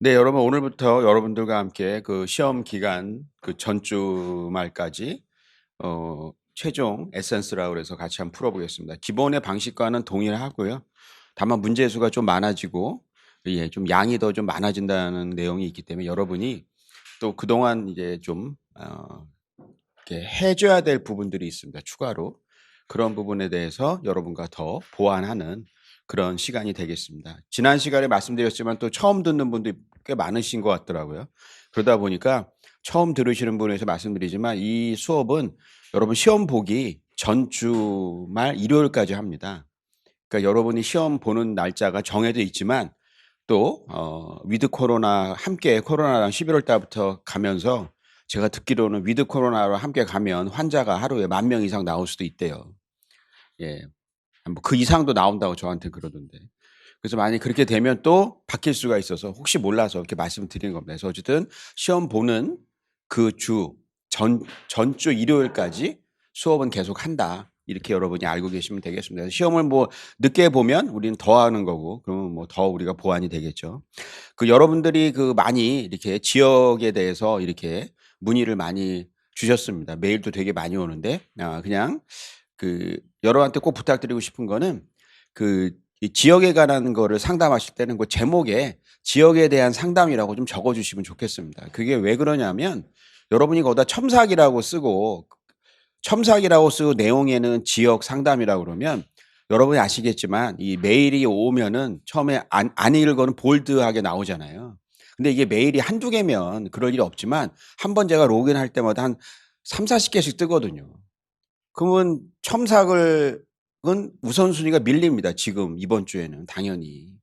네, 여러분 오늘부터 여러분들과 함께 그 시험 기간 그 전주 말까지 최종 에센스라고 그래서 같이 한번 풀어보겠습니다. 기본의 방식과는 동일하고요. 다만 문제수가 좀 많아지고 좀 양이 더 좀 많아진다는 내용이 있기 때문에 여러분이 또 그동안 이제 좀 이렇게 해줘야 될 부분들이 있습니다. 추가로 그런 부분에 대해서 여러분과 더 보완하는 그런 시간이 되겠습니다. 지난 시간에 말씀드렸지만 또 처음 듣는 분들이 꽤 많으신 것 같더라고요. 그러다 보니까 처음 들으시는 분에서 말씀드리지만 이 수업은 여러분 시험 보기 전주 말 일요일까지 합니다. 그러니까 여러분이 시험 보는 날짜가 정해져 있지만 또 위드 코로나 함께 코로나랑 11월 달부터 가면서 제가 듣기로는 위드 코로나로 함께 가면 환자가 하루에 10,000명 이상 나올 수도 있대요. 예. 뭐 그 이상도 나온다고 저한테 그러던데. 그래서 만약에 그렇게 되면 또 바뀔 수가 있어서 혹시 몰라서 이렇게 말씀을 드리는 겁니다. 그래서 어쨌든 시험 보는 그 전주 일요일까지 수업은 계속한다. 이렇게 여러분이 알고 계시면 되겠습니다. 그래서 시험을 뭐 늦게 보면 우리는 더 하는 거고 그러면 뭐 더 우리가 보완이 되겠죠. 그 여러분들이 그 많이 이렇게 지역에 대해서 이렇게 문의를 많이 주셨습니다. 메일도 되게 많이 오는데 그냥 그 여러분한테 꼭 부탁드리고 싶은 거는 그 이 지역에 관한 거를 상담하실 때는 그 제목에 지역에 대한 상담이라고 좀 적어 주시면 좋겠습니다. 그게 왜 그러냐면 여러분이 거기다 첨삭이라고 쓰고 내용에는 지역 상담이라고 그러면 여러분이 아시겠지만 이 메일이 오면은 처음에 안 읽은 볼드하게 나오잖아요. 근데 이게 메일이 한두 개면 그럴 일 없지만 한 번 제가 로그인할 때마다 한 30-40 개씩 뜨거든요. 그러면 첨삭을 은 우선순위가 밀립니다. 지금 이번 주에는 당연히.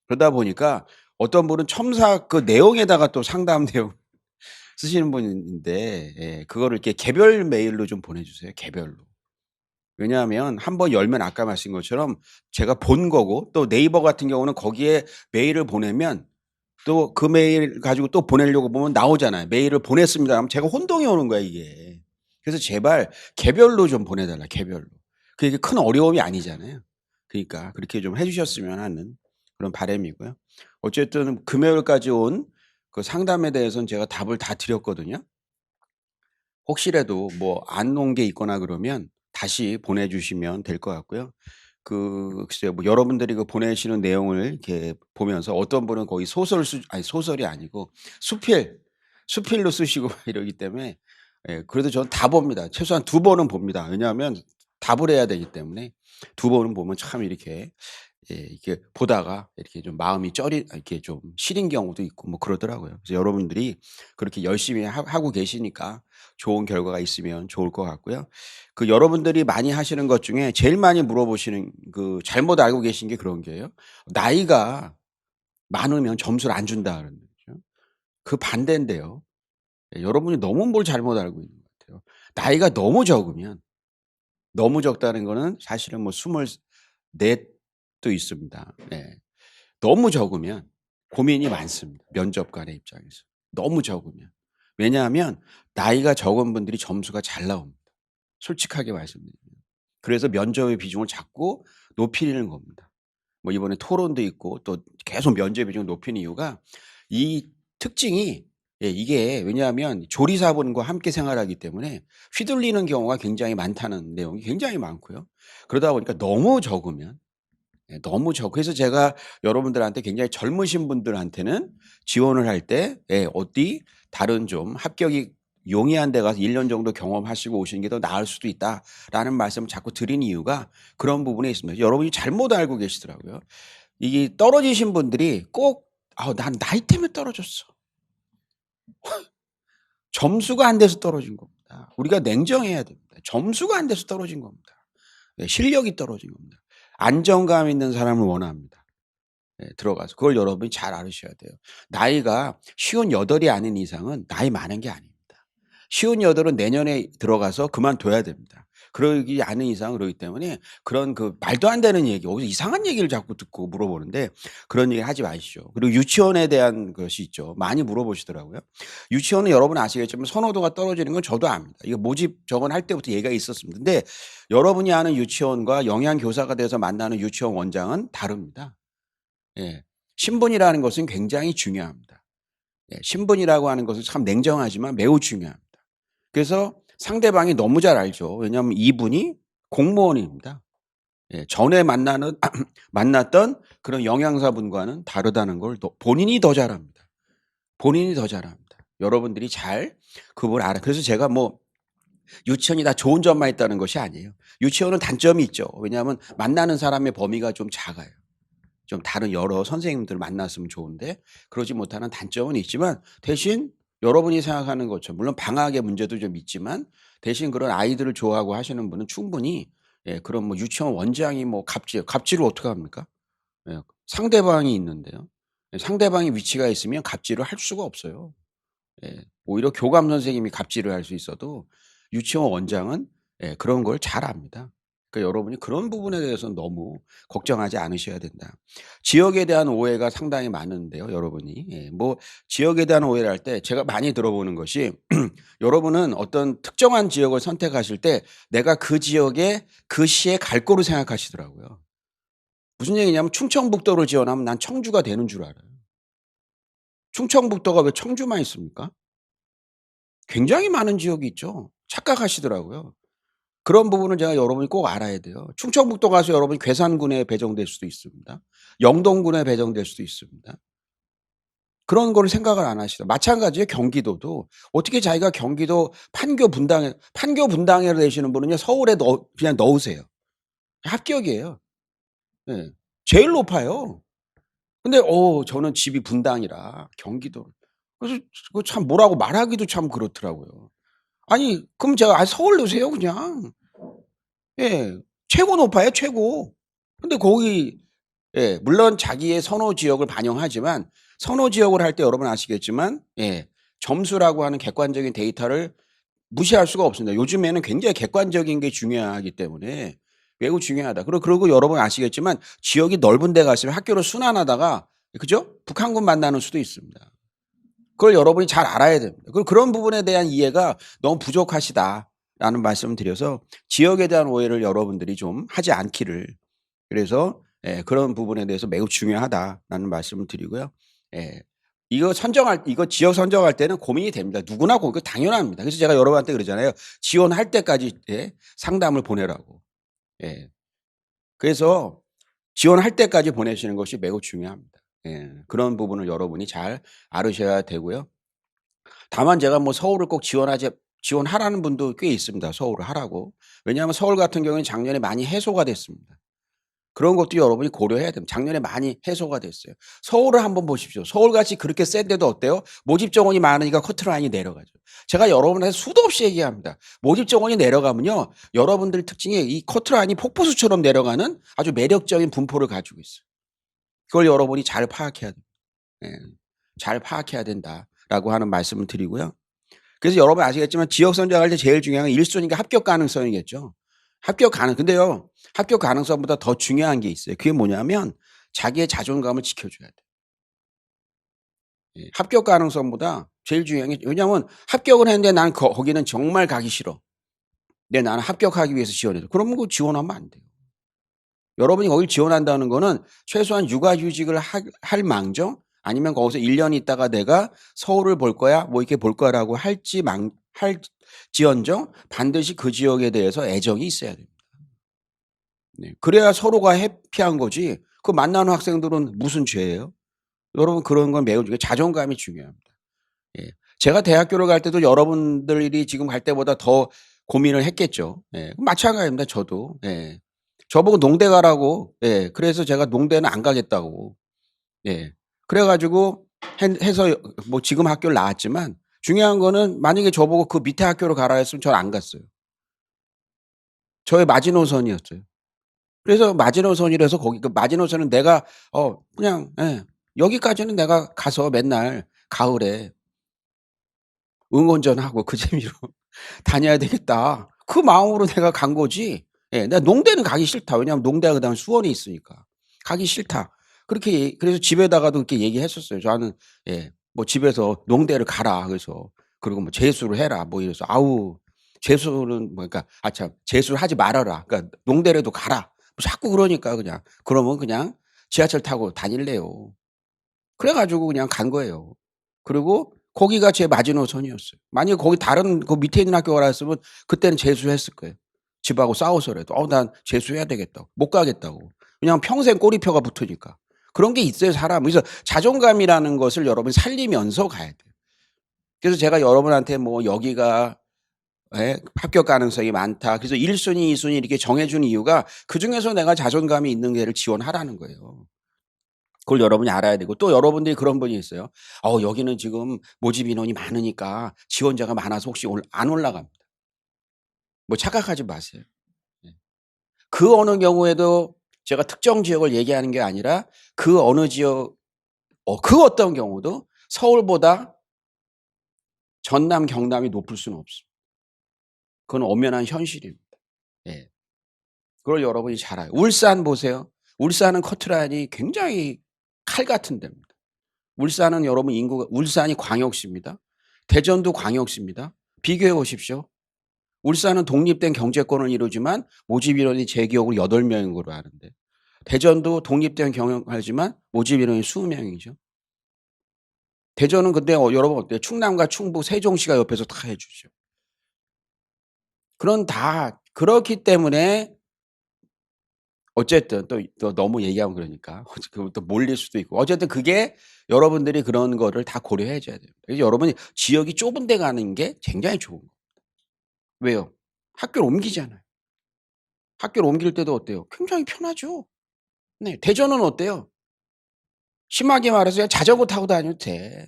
그러다 보니까 어떤 분은 첨삭 그 내용에다가 또 상담 내용 쓰시는 분인데 그거를 이렇게 개별 메일로 좀 보내주세요. 개별로. 왜냐하면 한번 열면 아까 말씀인 것처럼 제가 본 거고 또 네이버 같은 경우는 거기에 메일을 보내면 또 그 메일 가지고 또 보내려고 보면 나오잖아요. 메일을 보냈습니다 하면 제가 혼동이 오는 거야 이게. 그래서 제발 개별로 좀 보내 달라 개별로. 그게 큰 어려움이 아니잖아요. 그러니까 그렇게 좀 해 주셨으면 하는 그런 바람이고요. 어쨌든 금요일까지 온 그 상담에 대해서는 제가 답을 다 드렸거든요. 혹시라도 뭐 안 온 게 있거나 그러면 다시 보내 주시면 될 것 같고요. 글쎄요. 뭐 여러분들이 그 보내시는 내용을 이렇게 보면서 어떤 분은 거의 소설이 아니고 수필로 쓰시고 이러기 때문에 그래도 저는 다 봅니다. 최소한 두 번은 봅니다. 왜냐하면 답을 해야 되기 때문에 두 번은 보면 참 이렇게 이렇게 보다가 이렇게 좀 마음이 이렇게 좀 시린 경우도 있고 뭐 그러더라고요. 그래서 여러분들이 그렇게 열심히 하고 계시니까 좋은 결과가 있으면 좋을 것 같고요. 그 여러분들이 많이 하시는 것 중에 제일 많이 물어보시는 그 잘못 알고 계신 게 그런 게요. 나이가 많으면 점수를 안 준다 그러는 거죠. 그 반대인데요. 여러분이 너무 뭘 잘못 알고 있는 것 같아요. 나이가 너무 적다는 거는 사실은 뭐 24도 있습니다. 네. 너무 적으면 고민이 많습니다, 면접관의 입장에서. 너무 적으면. 왜냐하면 나이가 적은 분들이 점수가 잘 나옵니다. 솔직하게 말씀드리면. 그래서 면접의 비중을 자꾸 높이는 겁니다. 뭐 이번에 토론도 있고 또 계속 면접의 비중을 높이는 이유가 이 특징이 이게 왜냐하면 조리사분과 함께 생활하기 때문에 휘둘리는 경우가 굉장히 많다는 내용이 굉장히 많고요. 그러다 보니까 너무 그래서 제가 여러분들한테 굉장히 젊으신 분들한테는 지원을 할 때 어디 다른 좀 합격이 용이한 데 가서 1년 정도 경험하시고 오시는 게 더 나을 수도 있다라는 말씀을 자꾸 드리는 이유가 그런 부분에 있습니다. 여러분이 잘못 알고 계시더라고요. 이게 떨어지신 분들이 꼭 난 나이 때문에 떨어졌어." 점수가 안 돼서 떨어진 겁니다. 우리가 냉정해야 됩니다. 점수가 안 돼서 떨어진 겁니다. 실력이 떨어진 겁니다. 안정감 있는 사람을 원합니다. 들어가서. 그걸 여러분이 잘 알으셔야 돼요. 나이가 58이 아닌 이상은 나이 많은 게 아닙니다. 58은 내년에 들어가서 그만둬야 됩니다. 그러지 않은 이상은 그러기 때문에 그런 그 말도 안 되는 얘기, 어디서 이상한 얘기를 자꾸 듣고 물어보는데 그런 얘기 하지 마시죠. 그리고 유치원에 대한 것이 있죠. 많이 물어보시더라고요. 유치원은 여러분 아시겠지만 선호도가 떨어지는 건 저도 압니다. 이거 모집 정원할 때부터 얘기가 있었습니다. 근데 여러분이 아는 유치원과 영양교사가 돼서 만나는 유치원 원장은 다릅니다. 예. 신분이라는 것은 굉장히 중요합니다. 신분이라고 하는 것은 참 냉정하지만 매우 중요합니다. 그래서 상대방이 너무 잘 알죠. 왜냐하면 이분이 공무원입니다. 전에 만났던 그런 영양사분과는 다르다는 걸 본인이 더 잘 압니다. 본인이 더 잘 압니다. 여러분들이 잘 그걸 알아. 그래서 제가 뭐 유치원이 다 좋은 점만 있다는 것이 아니에요. 유치원은 단점이 있죠. 왜냐하면 만나는 사람의 범위가 좀 작아요. 좀 다른 여러 선생님들을 만났으면 좋은데 그러지 못하는 단점은 있지만 대신 여러분이 생각하는 것처럼 물론 방학의 문제도 좀 있지만 대신 그런 아이들을 좋아하고 하시는 분은 충분히 그런 뭐 유치원 원장이 뭐 갑질을 어떻게 합니까? 상대방이 있는데요. 상대방이 위치가 있으면 갑질을 할 수가 없어요. 오히려 교감 선생님이 갑질을 할 수 있어도 유치원 원장은 그런 걸 잘 압니다. 그러니까 여러분이 그런 부분에 대해서는 너무 걱정하지 않으셔야 된다. 지역에 대한 오해가 상당히 많은데요, 여러분이. 뭐 지역에 대한 오해를 할 때 제가 많이 들어보는 것이 여러분은 어떤 특정한 지역을 선택하실 때 내가 그 지역에 그 시에 갈 거로 생각하시더라고요. 무슨 얘기냐면 충청북도를 지원하면 난 청주가 되는 줄 알아요. 충청북도가 왜 청주만 있습니까? 굉장히 많은 지역이 있죠. 착각하시더라고요. 그런 부분을 제가 여러분이 꼭 알아야 돼요. 충청북도 가서 여러분이 괴산군에 배정될 수도 있습니다. 영동군에 배정될 수도 있습니다. 그런 거를 생각을 안 하시죠. 마찬가지로 경기도도 어떻게 자기가 경기도 판교 분당에 되시는 분은요 서울에 그냥 넣으세요. 합격이에요. 예. 제일 높아요. 근데 저는 집이 분당이라 경기도 그래서 그 참 뭐라고 말하기도 참 그렇더라고요. 아니 그럼 제가 서울 넣으세요 그냥. 예. 최고 높아요 최고. 근데 거기 물론 자기의 선호 지역을 반영하지만 선호 지역을 할 때 여러분 아시겠지만 점수라고 하는 객관적인 데이터를 무시할 수가 없습니다. 요즘에는 굉장히 객관적인 게 중요하기 때문에 매우 중요하다. 그리고 여러분 아시겠지만 지역이 넓은 데 가시면 학교를 순환하다가 그죠? 북한군 만나는 수도 있습니다. 그걸 여러분이 잘 알아야 됩니다. 그런 부분에 대한 이해가 너무 부족하시다라는 말씀을 드려서 지역에 대한 오해를 여러분들이 좀 하지 않기를 그래서 그런 부분에 대해서 매우 중요하다라는 말씀을 드리고요. 예. 이거 지역 선정할 때는 고민이 됩니다. 누구나 그거 당연합니다. 그래서 제가 여러분한테 그러잖아요. 지원할 때까지 상담을 보내라고. 예. 그래서 지원할 때까지 보내시는 것이 매우 중요합니다. 그런 부분을 여러분이 잘 알으셔야 되고요. 다만 제가 뭐 서울을 꼭 지원하라는 분도 꽤 있습니다. 서울을 하라고. 왜냐하면 서울 같은 경우에는 작년에 많이 해소가 됐습니다. 그런 것도 여러분이 고려해야 됩니다. 작년에 많이 해소가 됐어요. 서울을 한번 보십시오. 서울같이 그렇게 센데도 어때요? 모집 정원이 많으니까 커트라인이 내려가죠. 제가 여러분한테 수도 없이 얘기합니다. 모집 정원이 내려가면요. 여러분들 특징이 이 커트라인이 폭포수처럼 내려가는 아주 매력적인 분포를 가지고 있어요. 그걸 여러분이 잘 파악해야 돼요. 예. 잘 파악해야 된다라고 하는 말씀을 드리고요. 그래서 여러분 아시겠지만 지역 선정할 때 제일 중요한 건 1순위가 합격 가능성이겠죠. 근데요. 합격 가능성보다 더 중요한 게 있어요. 그게 뭐냐면 자기의 자존감을 지켜줘야 돼요. 합격 가능성보다 제일 중요한 게 왜냐하면 합격을 했는데 난 거기는 정말 가기 싫어. 근데 나는 합격하기 위해서 지원해서 그러면 그거 지원하면 안 돼요. 여러분이 거길 지원한다는 거는 최소한 육아휴직을 할 망정 아니면 거기서 1년 있다가 내가 서울을 볼 거야 뭐 이렇게 볼 거라고 할지언정 반드시 그 지역에 대해서 애정이 있어야 됩니다. 그래야 서로가 해피한 거지 그 만나는 학생들은 무슨 죄예요? 여러분 그런 건 매우 자존감이 중요합니다. 제가 대학교를 갈 때도 여러분들이 지금 갈 때보다 더 고민을 했겠죠. 마찬가지입니다 저도. 저보고 농대 가라고 그래서 제가 농대는 안 가겠다고. 그래 가지고 해서 뭐 지금 학교를 나왔지만 중요한 거는 만약에 저보고 그 밑에 학교로 가라 했으면 저는 안 갔어요. 저의 마지노선이었어요. 그래서 마지노선이라서 거기 그 마지노선은 내가 그냥 여기까지는 내가 가서 맨날 가을에 응원전하고 그 재미로 다녀야 되겠다. 그 마음으로 내가 간 거지. 내가 농대는 가기 싫다. 왜냐하면 농대가 그다음에 수원에 있으니까. 가기 싫다. 그래서 집에다가도 그렇게 얘기했었어요. 저는 뭐 집에서 "농대를 가라." 그래서 그리고 뭐 "재수를 해라." 뭐 이래서 아우 재수는 뭐 그러니까 참 "재수를 하지 말아라." 그러니까 "농대라도 가라." 뭐 자꾸 그러니까 그냥 그러면 그냥 지하철 타고 다닐래요. 그래 가지고 그냥 간 거예요. 그리고 거기가 제 마지노선이었어요. 만약에 거기 다른 그 밑에 있는 학교가 나왔으면 그때는 재수했을 거예요. 집하고 싸워서라도. 난 재수해야 되겠다고. 못 가겠다고. 왜냐하면 평생 꼬리표가 붙으니까. 그런 게 있어요, 사람. 그래서 자존감이라는 것을 여러분이 살리면서 가야 돼요. 그래서 제가 여러분한테 뭐 여기가 합격 가능성이 많다. 그래서 1 순위, 2 순위 이렇게 정해 준 이유가 그중에서 내가 자존감이 있는 데를 지원하라는 거예요. 그걸 여러분이 알아야 되고 또 여러분들이 그런 분이 있어요. 여기는 지금 모집 인원이 많으니까 지원자가 많아서 혹시 안 올라갑니다. 뭐 착각하지 마세요. 예. 그 어느 경우에도 제가 특정 지역을 얘기하는 게 아니라 그 어느 지역 그 어떤 경우도 서울보다 전남, 경남이 높을 수는 없습니다. 그건 엄연한 현실입니다. 예. 그걸 여러분이 잘 알아요. 울산 보세요. 울산은 커트라인이 굉장히 칼 같은 데입니다. 울산은 여러분 인구가 울산이 광역시입니다. 대전도 광역시입니다. 비교해 보십시오. 울산은 독립된 경제권을 이루지만 모집 인원이 제 기억으로 8명인 걸로 아는데 대전도 독립된 경영하지만 모집 인원이 20명이죠. 대전은 근데 여러분 어때요? 충남과 충북, 세종시가 옆에서 다 해 주죠. 그렇기 때문에 어쨌든 또 너무 얘기하면 그러니까 또 몰릴 수도 있고 어쨌든 그게 여러분들이 그런 거를 다 고려해 줘야 돼요. 그래서 여러분이 지역이 좁은 데 가는 게 굉장히 좋은 거예요. 왜요? 학교를 옮기잖아요. 학교를 옮길 때도 어때요? 굉장히 편하죠. 네. 대전은 어때요? 심하게 말해서 그냥 자전거 타고 다녀도 돼.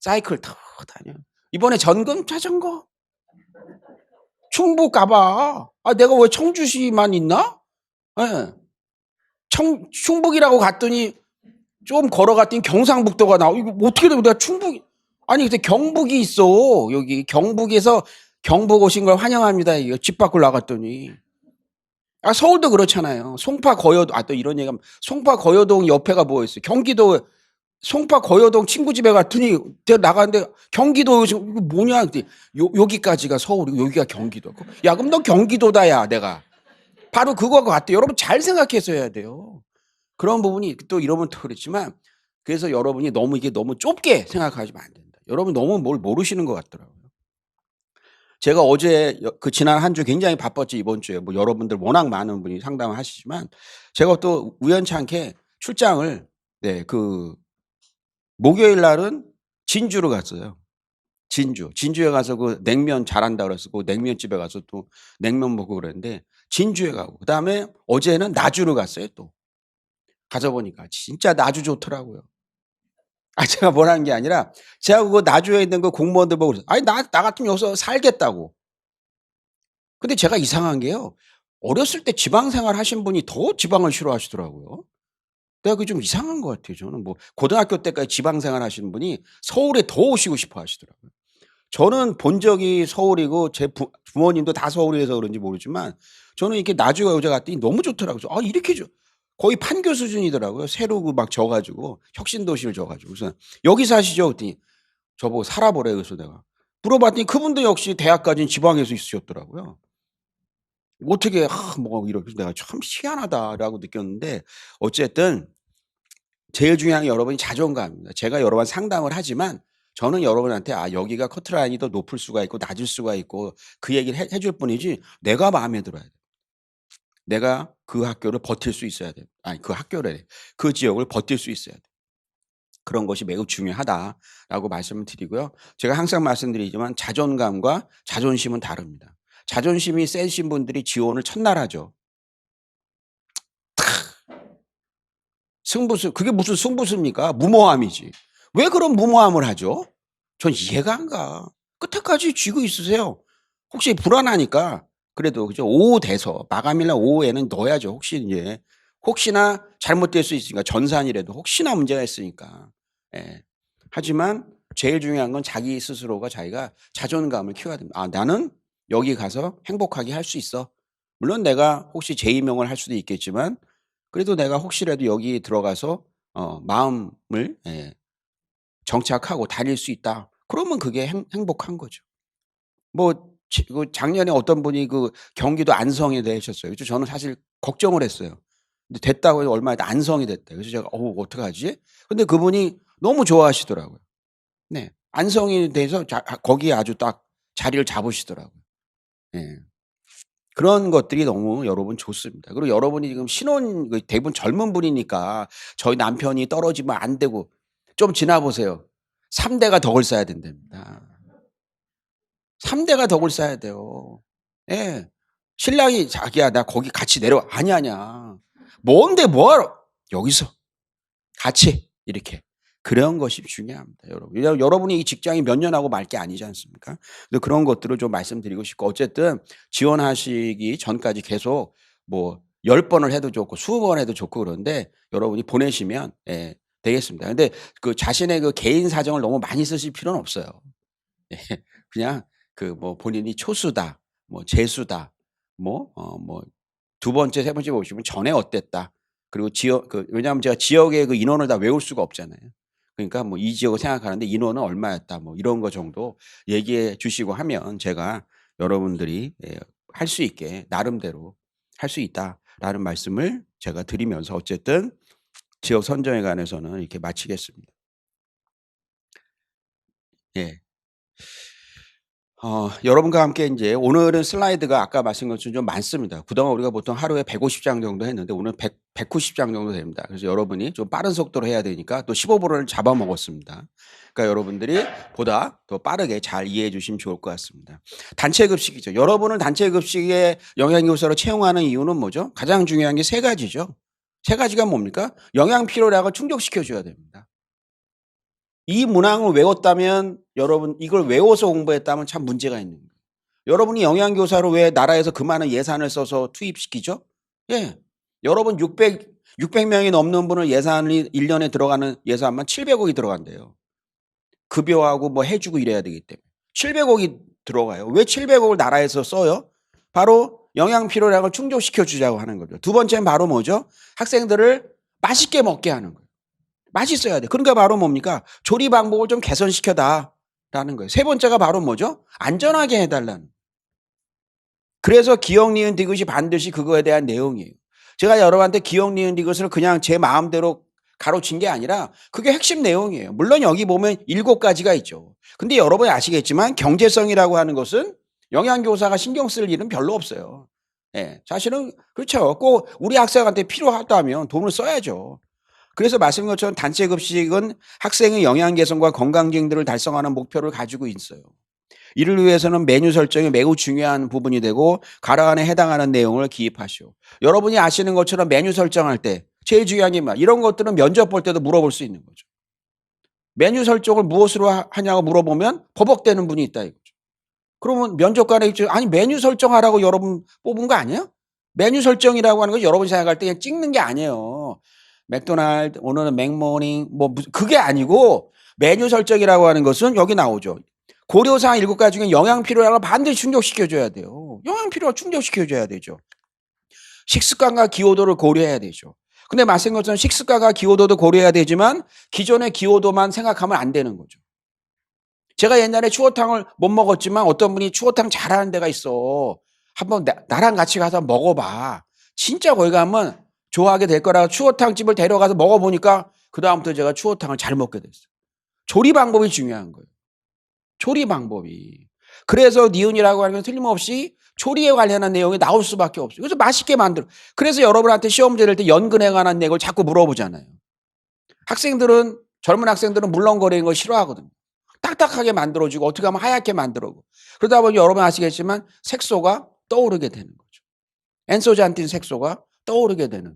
사이클 타고 다녀. 이번에 전금 자전거. 충북 가 봐. 내가 왜 청주시만 있나? 예. 충북이라고 갔더니 좀 걸어갔더니 경상북도가 이거 어떻게 돼? 내가 충북이 근데 경북이 있어. 여기 경북에서 경북 오신 걸 환영합니다. 이거 집 밖으로 나갔더니. 서울도 그렇잖아요. 송파 거여동 또 이런 얘기하면 송파 거여동 옆에가 뭐가 있어요? 경기도 송파 거여동 친구 집에 갔더니 제가 나갔는데 경기도 이거 뭐냐 그랬더니 여기까지가 서울이고 여기가 경기도. 야 그럼 너 경기도다 야 내가. 바로 그거가 같아요. 여러분 잘 생각해서 해야 돼요. 그런 부분이 또 이러면 또 그렇지만 그래서 여러분이 이게 너무 좁게 생각하시면 안 된다. 여러분 너무 뭘 모르시는 것 같더라고요. 제가 어제 지난 한 주 굉장히 바빴죠, 이번 주에. 뭐 여러분들 워낙 많은 분이 상담을 하시지만 제가 또 우연찮게 출장을 목요일 날은 진주로 갔어요. 진주에 가서 그 냉면 잘한다 그래서 그 냉면집에 가서 또 냉면 먹고 그랬는데 진주에 가고 그다음에 어제는 나주로 갔어요, 또. 가서 보니까 진짜 나주 좋더라고요. 제가 뭐라는 게 아니라 제가 그 나주에 있는 그 공무원들 보고 그랬어요. 나 같으면 여기서 살겠다고. 근데 제가 이상한 게요. 어렸을 때 지방 생활 하신 분이 더 지방을 싫어하시더라고요. 내가 그게 좀 이상한 것 같아요. 저는 뭐 고등학교 때까지 지방 생활 하시는 분이 서울에 더 오시고 싶어 하시더라고요. 저는 본 적이 서울이고 제 부모님도 다 서울이라서 그런지 모르지만 저는 이렇게 나주에 어제 갔더니 너무 좋더라고요. 이렇게 거의 판교 수준이더라고요. 새로 막 져 가지고 혁신도시를 져 가지고. 그래서 "여기 사시죠?" 그랬더니 저보고 살아보래요. 그래서 내가 물어봤더니 그분도 역시 대학까지는 지방에서 있으셨더라고요. 어떻게 뭐 그래서 내가 '참 희한하다.'라고 느꼈는데 어쨌든 제일 중요한 게 여러분이 자존감입니다. 제가 여러 번 상담을 하지만 저는 여러분한테 여기가 커트라인이 더 높을 수가 있고 낮을 수가 있고 그 얘기를 해 줄 뿐이지 내가 마음에 들어야 돼요. 내가 그 학교를 버틸 수 있어야 돼요. 그 학교래. 그 지역을 버틸 수 있어야 돼요. 그런 것이 매우 중요하다라고 말씀을 드리고요. 제가 항상 말씀드리지만 자존감과 자존심은 다릅니다. 자존심이 세신 분들이 지원을 첫날 하죠. 승부수 그게 무슨 승부수입니까? 무모함이지. 왜 그런 무모함을 하죠? 전 이해가 안 가. 끝에까지 쥐고 있으세요. 혹시 불안하니까 그래도 그죠? 오후 돼서 마감일 날 오후에는 넣어야죠. 혹시나 잘못될 수 있으니까 전산이라도 혹시나 문제가 있으니까. 예. 하지만 제일 중요한 건 자기 스스로가 자기가 자존감을 키워야 됩니다. 나는 여기 가서 행복하게 할 수 있어. 물론 내가 혹시 재임용을 할 수도 있겠지만 그래도 내가 혹시라도 여기 들어가서 마음을 정착하고 다닐 수 있다. 그러면 그게 행복한 거죠. 뭐 작년에 어떤 분이 그 경기도 안성에 내셨어요. 그래서 저는 사실 걱정을 했어요. 근데 됐다고 해서 얼마 있다 안성이 됐대요. 그래서 제가 어떡하지? 근데 그분이 너무 좋아하시더라고요. 네. 안성이 돼서 거기에 아주 딱 자리를 잡으시더라고요. 예. 그런 것들이 너무 여러분 좋습니다. 그리고 여러분이 지금 신혼 대부분 젊은 분이니까 저희 남편이 떨어지면 안 되고 좀 지나 보세요. 3 대가 덕을 쌓아야 된답니다. 3 대가 덕을 쌓아야 돼요. 예. 신랑이 "자기야 나 거기 같이 내려와." "아니야, 아니야." "뭔데 뭐하러." "여기서 같이." 이렇게. 그런 것이 중요합니다 여러분. 왜냐하면 여러분이 이 직장이 몇 년 하고 말 게 아니지 않습니까? 그래서 그런 것들을 좀 말씀드리고 싶고 어쨌든 지원하시기 전까지 계속 뭐 10 번을 해도 좋고 20번 해도 좋고 그런데 여러분이 보내시면 예 되겠습니다. 근데 그 자신의 그 개인 사정을 너무 많이 쓰실 필요는 없어요. 예. 그냥 그 뭐 본인이 초수다, 뭐 재수다, 뭐 두 번째, 세 번째 보시면 전에 어땠다. 그리고 지역 왜냐하면 제가 지역의 그 인원을 다 외울 수가 없잖아요. 그러니까 뭐 이 지역을 생각하는데 인원은 얼마였다. 뭐 이런 거 정도 얘기해 주시고 하면 제가 여러분들이 할 수 있게 나름대로 할 수 있다라는 말씀을 제가 드리면서 어쨌든 지역 선정에 관해서는 이렇게 마치겠습니다. 예. 여러분과 함께 인제 오늘은 슬라이드가 아까 말씀한 것처럼 좀 많습니다. 그동안 우리가 보통 하루에 150장 정도 했는데 오늘 190장 정도 됩니다. 그래서 여러분이 좀 빠른 속도로 해야 되니까 또 15 분을 잡아먹었습니다. 그러니까 여러분들이 보다 더 빠르게 잘 이해해 주시면 좋을 것 같습니다. 단체 급식이죠. 여러분을 단체 급식에 영양교사로 채용하는 이유는 뭐죠? 가장 중요한 게 세 가지죠. 세 가지가 뭡니까? 영양 필요량을 충족시켜 줘야 됩니다. 이 문항을 외웠다면 여러분 이걸 외워서 공부했다면 참 문제가 있는 거예요. 여러분이 영양교사로 왜 나라에서 그 많은 예산을 써서 투입시키죠? 예. 여러분 600 명이 넘는 분을 예산이 1 년에 들어가는 예산만 700 억이 들어간대요. 급여하고 뭐 해 주고 이래야 되기 때문에. 700 억이 들어가요. 왜 700 억을 나라에서 써요? 바로 영양 필요량을 충족시켜 주자고 하는 거죠. 두 번째는 바로 뭐죠? 학생들을 맛있게 먹게 하는 거예요. 맛있어야 돼. 그러니까 바로 뭡니까? 조리 방법을 좀 개선시켜 달라는 거예요. 세 번째가 바로 뭐죠? 안전하게 해 달라는. 그래서 기억, 니은, 디귿이 반드시 그거에 대한 내용이에요. 제가 여러분한테 기억, 니은, 디귿을 그냥 제 마음대로 가로친 게 아니라 그게 핵심 내용이에요. 물론 여기 보면 7 가지가 있죠. 근데 여러분이 아시겠지만 경제성이라고 하는 것은 영양교사가 신경 쓸 일은 별로 없어요. 예. 사실은 그렇죠. 꼭 우리 학생한테 필요하다면 돈을 써야죠. 그래서 말씀인 것처럼 단체 급식은 학생의 영양 개선과 건강 증들을 달성하는 목표를 가지고 있어요. 이를 위해서는 메뉴 설정이 매우 중요한 부분이 되고 가라안에 해당하는 내용을 기입하시오. 여러분이 아시는 것처럼 메뉴 설정할 때 제일 중요한 게 뭐야? 이런 것들은 면접 볼 때도 물어볼 수 있는 거죠. 메뉴 설정을 무엇으로 하냐고 물어보면 버벅대는 분이 있다 이거죠. 그러면 면접관에 있죠. 아니 메뉴 설정하라고 여러분 뽑은 거 아니에요? 메뉴 설정이라고 하는 건 여러분이 생각할 때 그냥 찍는 게 아니에요. 맥도날드 오늘은 맥모닝 뭐 무슨 그게 아니고 메뉴 설정이라고 하는 것은 여기 나오죠. 고려사항 7 가지 중에 영양 필요량을 반드시 충족시켜 줘야 돼요. 영양 필요를 충족시켜 줘야 되죠. 식습관과 기호도를 고려해야 되죠. 근데 말씀인 것처럼 식습관과 기호도도 고려해야 되지만 기존의 기호도만 생각하면 안 되는 거죠. 제가 옛날에 추어탕을 못 먹었지만 어떤 분이 추어탕 잘하는 데가 있어. 한번 나랑 같이 가서 먹어봐. 진짜 거기 가면 좋아하게 될 거라 추어탕 집을 데려가서 먹어보니까 그다음부터 제가 추어탕을 잘 먹게 됐어요. 조리 방법이 중요한 거예요. 조리 방법이. 그래서 니은이라고 하는 건 틀림없이 조리에 관련한 내용이 나올 수밖에 없어요. 그래서 맛있게 만들어. 그래서 여러분한테 시험 낼 때 연근에 관한 내용을 자꾸 물어보잖아요. 젊은 학생들은 물렁거리는 거 싫어하거든요. 딱딱하게 만들어주고 어떻게 하면 하얗게 만들어고. 그러다 보니 여러분 아시겠지만 색소가 떠오르게 되는 거죠. 엔소잔틴 색소가 떠오르게 되는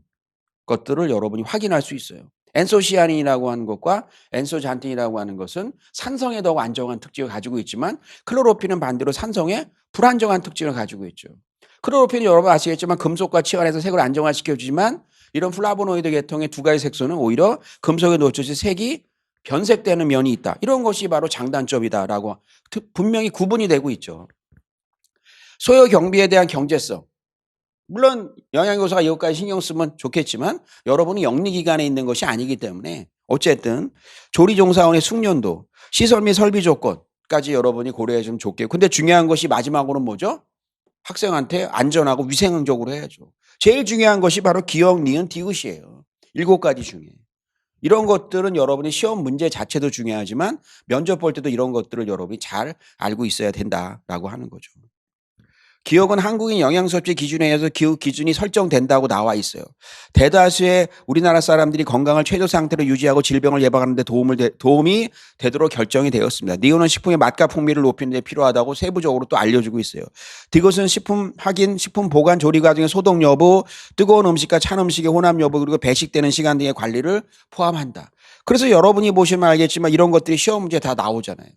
것들을 여러분이 확인할 수 있어요. 엔소시아닌이라고 하는 것과 엔소잔틴이라고 하는 것은 산성에 더욱 안정한 특징을 가지고 있지만 클로로필은 반대로 산성에 불안정한 특징을 가지고 있죠. 클로로필은 여러분 아시겠지만 금속과 치환해서 색을 안정화시켜 주지만 이런 플라보노이드 계통의 2 가지 색소는 오히려 금속에 놓쳐서 색이 변색되는 면이 있다. 이런 것이 바로 장단점이다라고 분명히 구분이 되고 있죠. 소요 경비에 대한 경제성. 물론 영양교사가 이것까지 신경 쓰면 좋겠지만 여러분이 영리기관에 있는 것이 아니기 때문에 어쨌든 조리종사원의 숙련도, 시설 및 설비 조건까지 여러분이 고려해 주면 좋겠고 근데 중요한 것이 마지막으로는 뭐죠? 학생한테 안전하고 위생적으로 해야죠. 제일 중요한 것이 바로 기억, 니은, 디귿이에요. 7 가지 중에. 이런 것들은 여러분이 시험 문제 자체도 중요하지만 면접 볼 때도 이런 것들을 여러분이 잘 알고 있어야 된다라고 하는 거죠. 기억은 한국인 영양섭취 기준에 의해서 기억 기준이 설정된다고 나와 있어요. 대다수의 우리나라 사람들이 건강을 최저 상태로 유지하고 질병을 예방하는 데 도움이 되도록 결정이 되었습니다. 니온은 식품의 맛과 풍미를 높이는 데 필요하다고 세부적으로 또 알려주고 있어요. 디귿은 식품 확인, 식품 보관, 조리 과정의 소독 여부, 뜨거운 음식과 찬 음식의 혼합 여부, 그리고 배식되는 시간 등의 관리를 포함한다. 그래서 여러분이 보시면 알겠지만 이런 것들이 시험 문제에 다 나오잖아요.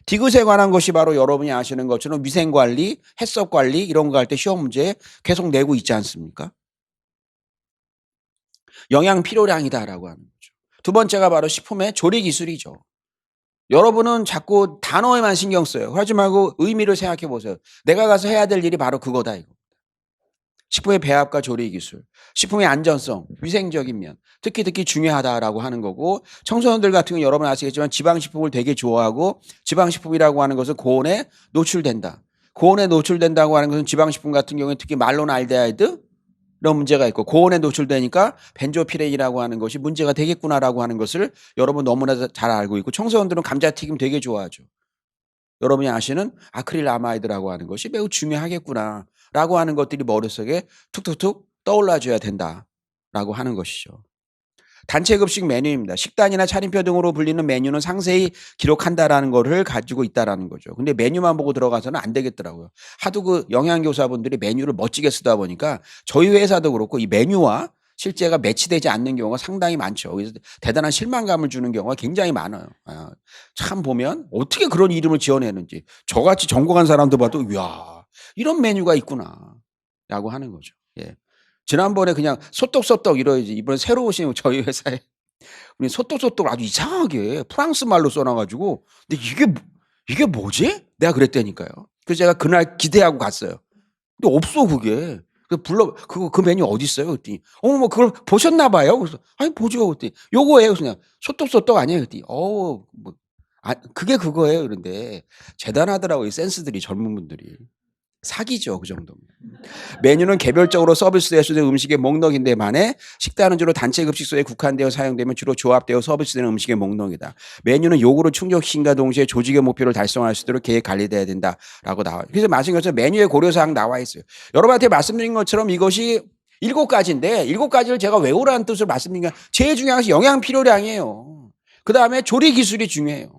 디귿에 관한 것이 바로 여러분이 아시는 것처럼 위생관리, 해썹관리 이런 거 할 때 시험 문제에 계속 내고 있지 않습니까? 영양 필요량이다라고 하는 거죠. 두 번째가 바로 식품의 조리 기술이죠. 여러분은 자꾸 단어에만 신경 써요. 하지 말고 의미를 생각해 보세요. 내가 가서 해야 될 일이 바로 그거다 이거. 식품의 배합과 조리 기술, 식품의 안전성, 위생적인 면, 특히 중요하다라고 하는 거고, 청소년들 같은 경우 여러분 아시겠지만 지방식품을 되게 좋아하고, 지방식품이라고 하는 것은 고온에 노출된다. 고온에 노출된다고 하는 것은 지방식품 같은 경우에 특히 말로날데하이드 이런 문제가 있고, 고온에 노출되니까 벤조피렌이라고 하는 것이 문제가 되겠구나라고 하는 것을 여러분 너무나 잘 알고 있고, 청소년들은 감자튀김 되게 좋아하죠. 여러분이 아시는 아크릴아마이드라고 하는 것이 매우 중요하겠구나라고 하는 것들이 머릿속에 툭툭툭 떠올라줘야 된다라고 하는 것이죠. 단체 급식 메뉴입니다. 식단이나 차림표 등으로 불리는 메뉴는 상세히 기록한다라는 거를 가지고 있다라는 거죠. 근데 메뉴만 보고 들어가서는 안 되겠더라고요. 하도 그 영양교사분들이 메뉴를 멋지게 쓰다 보니까 저희 회사도 그렇고 이 메뉴와 실제가 매치되지 않는 경우가 상당히 많죠. 그래서 대단한 실망감을 주는 경우가 굉장히 많아요. 참 보면 어떻게 그런 이름을 지어내는지 저같이 전공한 사람도 봐도 이야 이런 메뉴가 있구나라고 하는 거죠. 예. 지난번에 그냥 소떡소떡 이러야지 이번에 새로 오신 저희 회사에 우리 소떡소떡 아주 이상하게 프랑스 말로 써놔가지고 근데 이게 뭐지? 내가 그랬다니까요. 그래서 제가 그날 기대하고 갔어요. 근데 없어 그게. 그 메뉴 어디 있어요? 그랬더니 뭐 그걸 보셨나 봐요. 그래서 아니 보죠. 그랬더니 요거예요. 그래서 그냥 소떡소떡 아니에요. 그랬더니 그게 그거예요. 그런데 대단하더라고요. 이 센스들이 젊은 분들이. 사기죠. 그 정도면. 메뉴는 개별적으로 서비스될 수 있는 음식의 목록인데 만에 식단은 주로 단체 급식소에 국한되어 사용되면 주로 조합되어 서비스되는 음식의 목록이다. 메뉴는 요구를 충족시킨과 동시에 조직의 목표를 달성할 수 있도록 계획 관리돼야 된다라고 나와요. 그래서 말씀드린 것처럼 메뉴에 고려사항 나와 있어요. 여러분한테 말씀드린 것처럼 이것이 7가지인데 7가지를 제가 외우라는 뜻으로 말씀드린 게 제일 중요한 것이 영양 필요량이에요. 그다음에 조리 기술이 중요해요.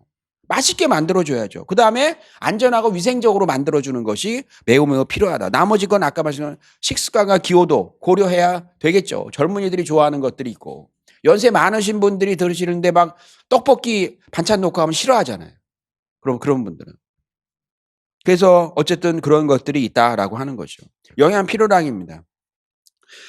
맛있게 만들어줘야죠. 그 다음에 안전하고 위생적으로 만들어주는 것이 매우 필요하다. 나머지 건 아까 말씀드린 식습관과 기호도 고려해야 되겠죠. 젊은이들이 좋아하는 것들이 있고 연세 많으신 분들이 들으시는데 막 떡볶이 반찬 놓고 하면 싫어하잖아요. 그럼 그런 분들은. 그래서 어쨌든 그런 것들이 있다라고 하는 거죠. 영양 필요량입니다.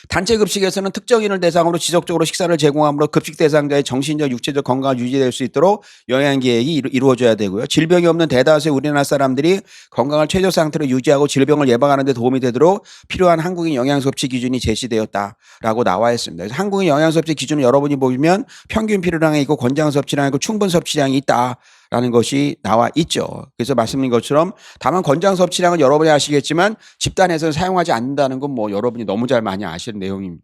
단체 급식에서는 특정인을 대상으로 지속적으로 식사를 제공하므로 급식 대상자의 정신적, 육체적 건강을 유지될 수 있도록 영양 계획이 이루어져야 되고요. 질병이 없는 대다수의 우리나라 사람들이 건강을 최저 상태로 유지하고 질병을 예방하는 데 도움이 되도록 필요한 한국인 영양 섭취 기준이 제시되었다라고 나와 있습니다. 그래서 한국인 영양 섭취 기준을 여러분이 보면 평균 필요량이 있고 권장 섭취량이 있고 충분 섭취량이 있다. 라는 것이 나와 있죠. 그래서 말씀드린 것처럼 다만 권장 섭취량은 여러분이 아시겠지만 집단에서는 사용하지 않는다는 건 뭐 여러분이 너무 잘 많이 아시는 내용입니다.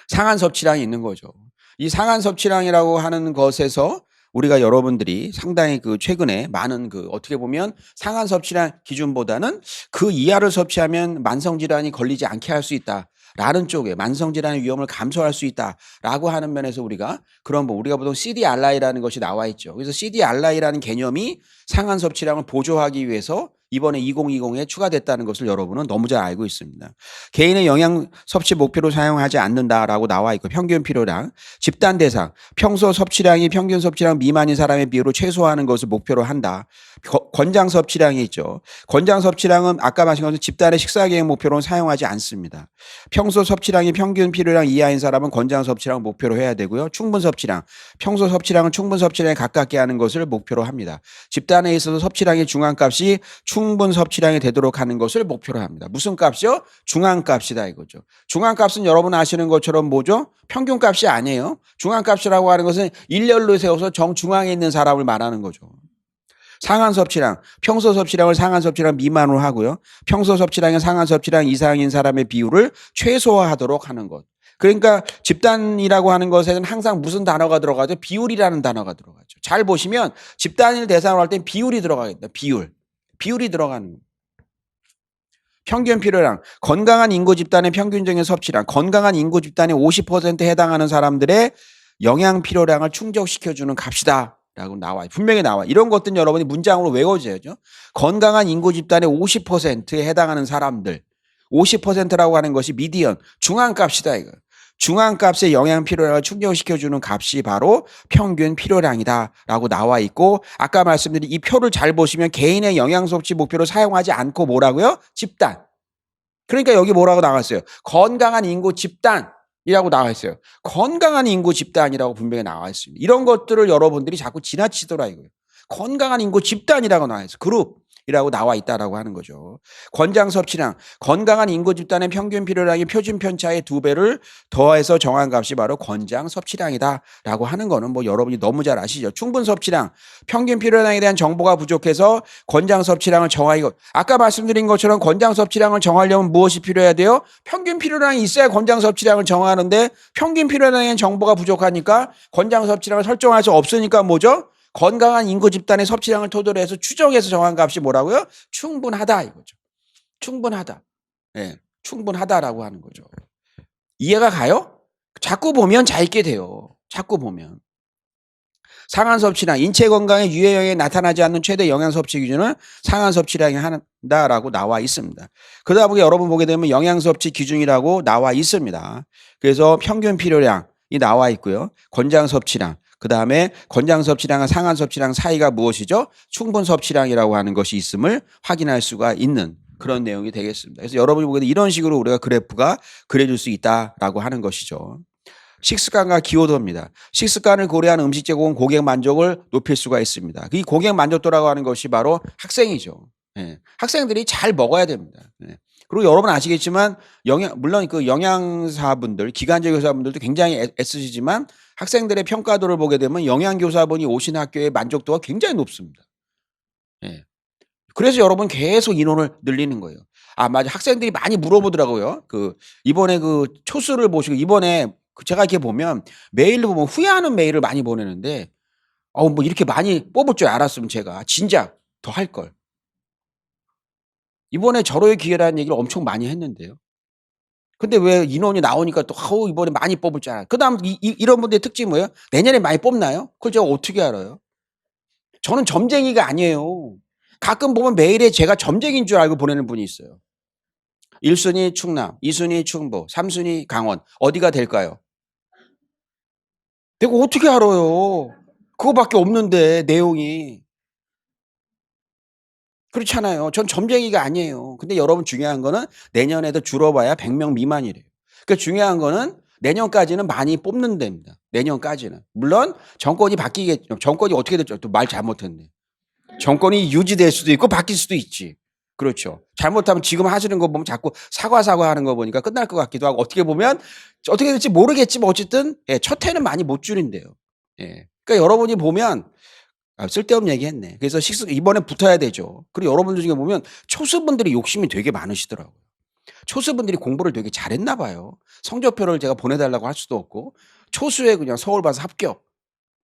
상한 섭취량이 있는 거죠. 이 상한 섭취량이라고 하는 것에서 우리가 여러분들이 상당히 최근에 많은 어떻게 보면 상한 섭취량 기준보다는 그 이하를 섭취하면 만성질환이 걸리지 않게 할 수 있다. 라는 쪽에 만성질환의 위험을 감소할 수 있다라고 하는 면에서 우리가 우리가 보통 CDRI라는 것이 나와 있죠. 그래서 CDRI라는 개념이 상한 섭취량을 보조하기 위해서 이번에 2020에 추가됐다는 것을 여러분은 너무 잘 알고 있습니다. 개인의 영양 섭취 목표로 사용하지 않는다라고 나와 있고 평균 필요량, 집단 대상, 평소 섭취량이 평균 섭취량 미만인 사람의 비율을 최소화하는 것을 목표로 한다. 권장 섭취량이 있죠. 권장 섭취량은 아까 말씀하신 것처럼 집단의 식사 계획 목표로는 사용하지 않습니다. 평소 섭취량이 평균 필요량 이하인 사람은 권장 섭취량을 목표로 해야 되고요. 충분 섭취량, 평소 섭취량은 충분 섭취량에 가깝게 하는 것을 목표로 합니다. 집단에 있어서 섭취량의 중앙값이 충분 섭취량이 되도록 하는 것을 목표로 합니다. 무슨 값이요? 중앙값이다 이거죠. 중앙값은 여러분 아시는 것처럼 뭐죠? 평균값이 아니에요. 중앙값이라고 하는 것은 일렬로 세워서 정중앙에 있는 사람을 말하는 거죠. 상한 섭취량, 평소 섭취량을 상한 섭취량 미만으로 하고요. 평소 섭취량이 상한 섭취량 이상인 사람의 비율을 최소화하도록 하는 것. 그러니까 집단이라고 하는 것에는 항상 무슨 단어가 들어가죠? 비율이라는 단어가 들어가죠. 잘 보시면 집단을 대상으로 할 땐 비율이 들어가겠다. 비율이 들어가는 거예요. 평균 필요량, 건강한 인구 집단의 평균적인 섭취량, 건강한 인구 집단의 50%에 해당하는 사람들의 영양 필요량을 충족시켜주는 값이다 라고 나와요. 분명히 나와요. 이런 것들은 여러분이 문장으로 외워줘야죠. 건강한 인구 집단의 50%에 해당하는 사람들, 50%라고 하는 것이 미디언, 중앙값이다 이거. 중앙값의 영양 필요량을 충족시켜주는 값이 바로 평균 필요량이다 라고 나와 있고, 아까 말씀드린 이 표를 잘 보시면 개인의 영양 섭취 목표를 사용하지 않고 뭐라고요? 집단. 그러니까 여기 뭐라고 나왔어요? 건강한 인구 집단이라고 나와 있어요. 건강한 인구 집단이라고 분명히 나와 있습니다. 이런 것들을 여러분들이 자꾸 지나치더라 이거예요. 건강한 인구 집단이라고 나와 있어요. 그룹이라고 나와 있다라고 하는 거죠. 권장 섭취량, 건강한 인구 집단의 평균 필요량이 표준 편차의 2배를 더해서 정한 값이 바로 권장 섭취량이다라고 하는 거는 뭐 여러분이 너무 잘 아시죠. 충분 섭취량, 평균 필요량에 대한 정보가 부족해서 권장 섭취량을 정하고, 아까 말씀드린 것처럼 권장 섭취량을 정하려면 무엇이 필요해야 돼요? 평균 필요량이 있어야 권장 섭취량을 정하는데 평균 필요량에 대한 정보가 부족하니까 권장 섭취량을 설정할 수 없으니까 뭐죠? 건강한 인구 집단의 섭취량을 토대로 해서 추정해서 정한 값이 뭐라고요? 충분하다 이거죠. 충분하다. 예, 충분하다라고 하는 거죠. 이해가 가요? 자꾸 보면 잘 있게 돼요. 자꾸 보면. 상한 섭취량, 인체 건강에 유해 영향이 나타나지 않는 최대 영양 섭취 기준은 상한 섭취량이 한다라고 나와 있습니다. 그러다 보니 여러분 보게 되면 영양 섭취 기준이라고 나와 있습니다. 그래서 평균 필요량이 나와 있고요. 권장 섭취량, 그 다음에 권장 섭취량과 상한 섭취량 사이가 무엇이죠? 충분 섭취량이라고 하는 것이 있음을 확인할 수가 있는 그런 내용이 되겠습니다. 그래서 여러분이 보게 되면 이런 식으로 우리가 그래프가 그려질 수 있다라고 하는 것이죠. 식습관과 기호도입니다. 식습관을 고려한 음식 제공은 고객 만족을 높일 수가 있습니다. 이 고객 만족도라고 하는 것이 바로 학생이죠. 예. 학생들이 잘 먹어야 됩니다. 예. 그리고 여러분 아시겠지만 물론 그 영양사분들, 기간제 교사분들도 굉장히 애쓰시지만 학생들의 평가도를 보게 되면 영양교사분이 오신 학교의 만족도가 굉장히 높습니다. 예. 그래서 여러분 계속 인원을 늘리는 거예요. 아, 맞아. 학생들이 많이 물어보더라고요. 이번에 초수를 보시고 이번에 제가 이렇게 보면 메일로 보면 후회하는 메일을 많이 보내는데, 뭐 이렇게 많이 뽑을 줄 알았으면 제가 진작 더 할 걸. 이번에 절호의 기회라는 얘기를 엄청 많이 했는데요. 근데 왜 인원이 나오니까 또 이번에 많이 뽑을 줄 알아. 그다음 이런 분들의 특징이 뭐예요? 내년에 많이 뽑나요? 그걸 제가 어떻게 알아요? 저는 점쟁이가 아니에요. 가끔 보면 메일에 제가 점쟁이인 줄 알고 보내는 분이 있어요. 1순위 충남, 2순위 충북, 3순위 강원. 어디가 될까요? 내가 어떻게 알아요? 그거밖에 없는데 내용이. 그렇잖아요. 전 점쟁이가 아니에요. 근데 여러분 중요한 거는 내년에도 줄어봐야 100명 미만이래요. 그러니까 중요한 거는 내년까지는 많이 뽑는 데입니다. 내년까지는. 물론 정권이 바뀌겠죠. 정권이 어떻게 될지 또 말 잘못했네. 정권이 유지될 수도 있고 바뀔 수도 있지. 그렇죠. 잘못하면 지금 하시는 거 보면 자꾸 사과 하는 거 보니까 끝날 것 같기도 하고, 어떻게 보면 어떻게 될지 모르겠지만 어쨌든 첫 해는 많이 못 줄인대요. 예. 그러니까 여러분이 보면 쓸데없는 얘기 했네. 그래서 이번에 붙어야 되죠. 그리고 여러분들 중에 보면 초수분들이 욕심이 되게 많으시더라고요. 초수분들이 공부를 되게 잘했나 봐요. 성적표를 제가 보내달라고 할 수도 없고, 초수에 그냥 서울 봐서 합격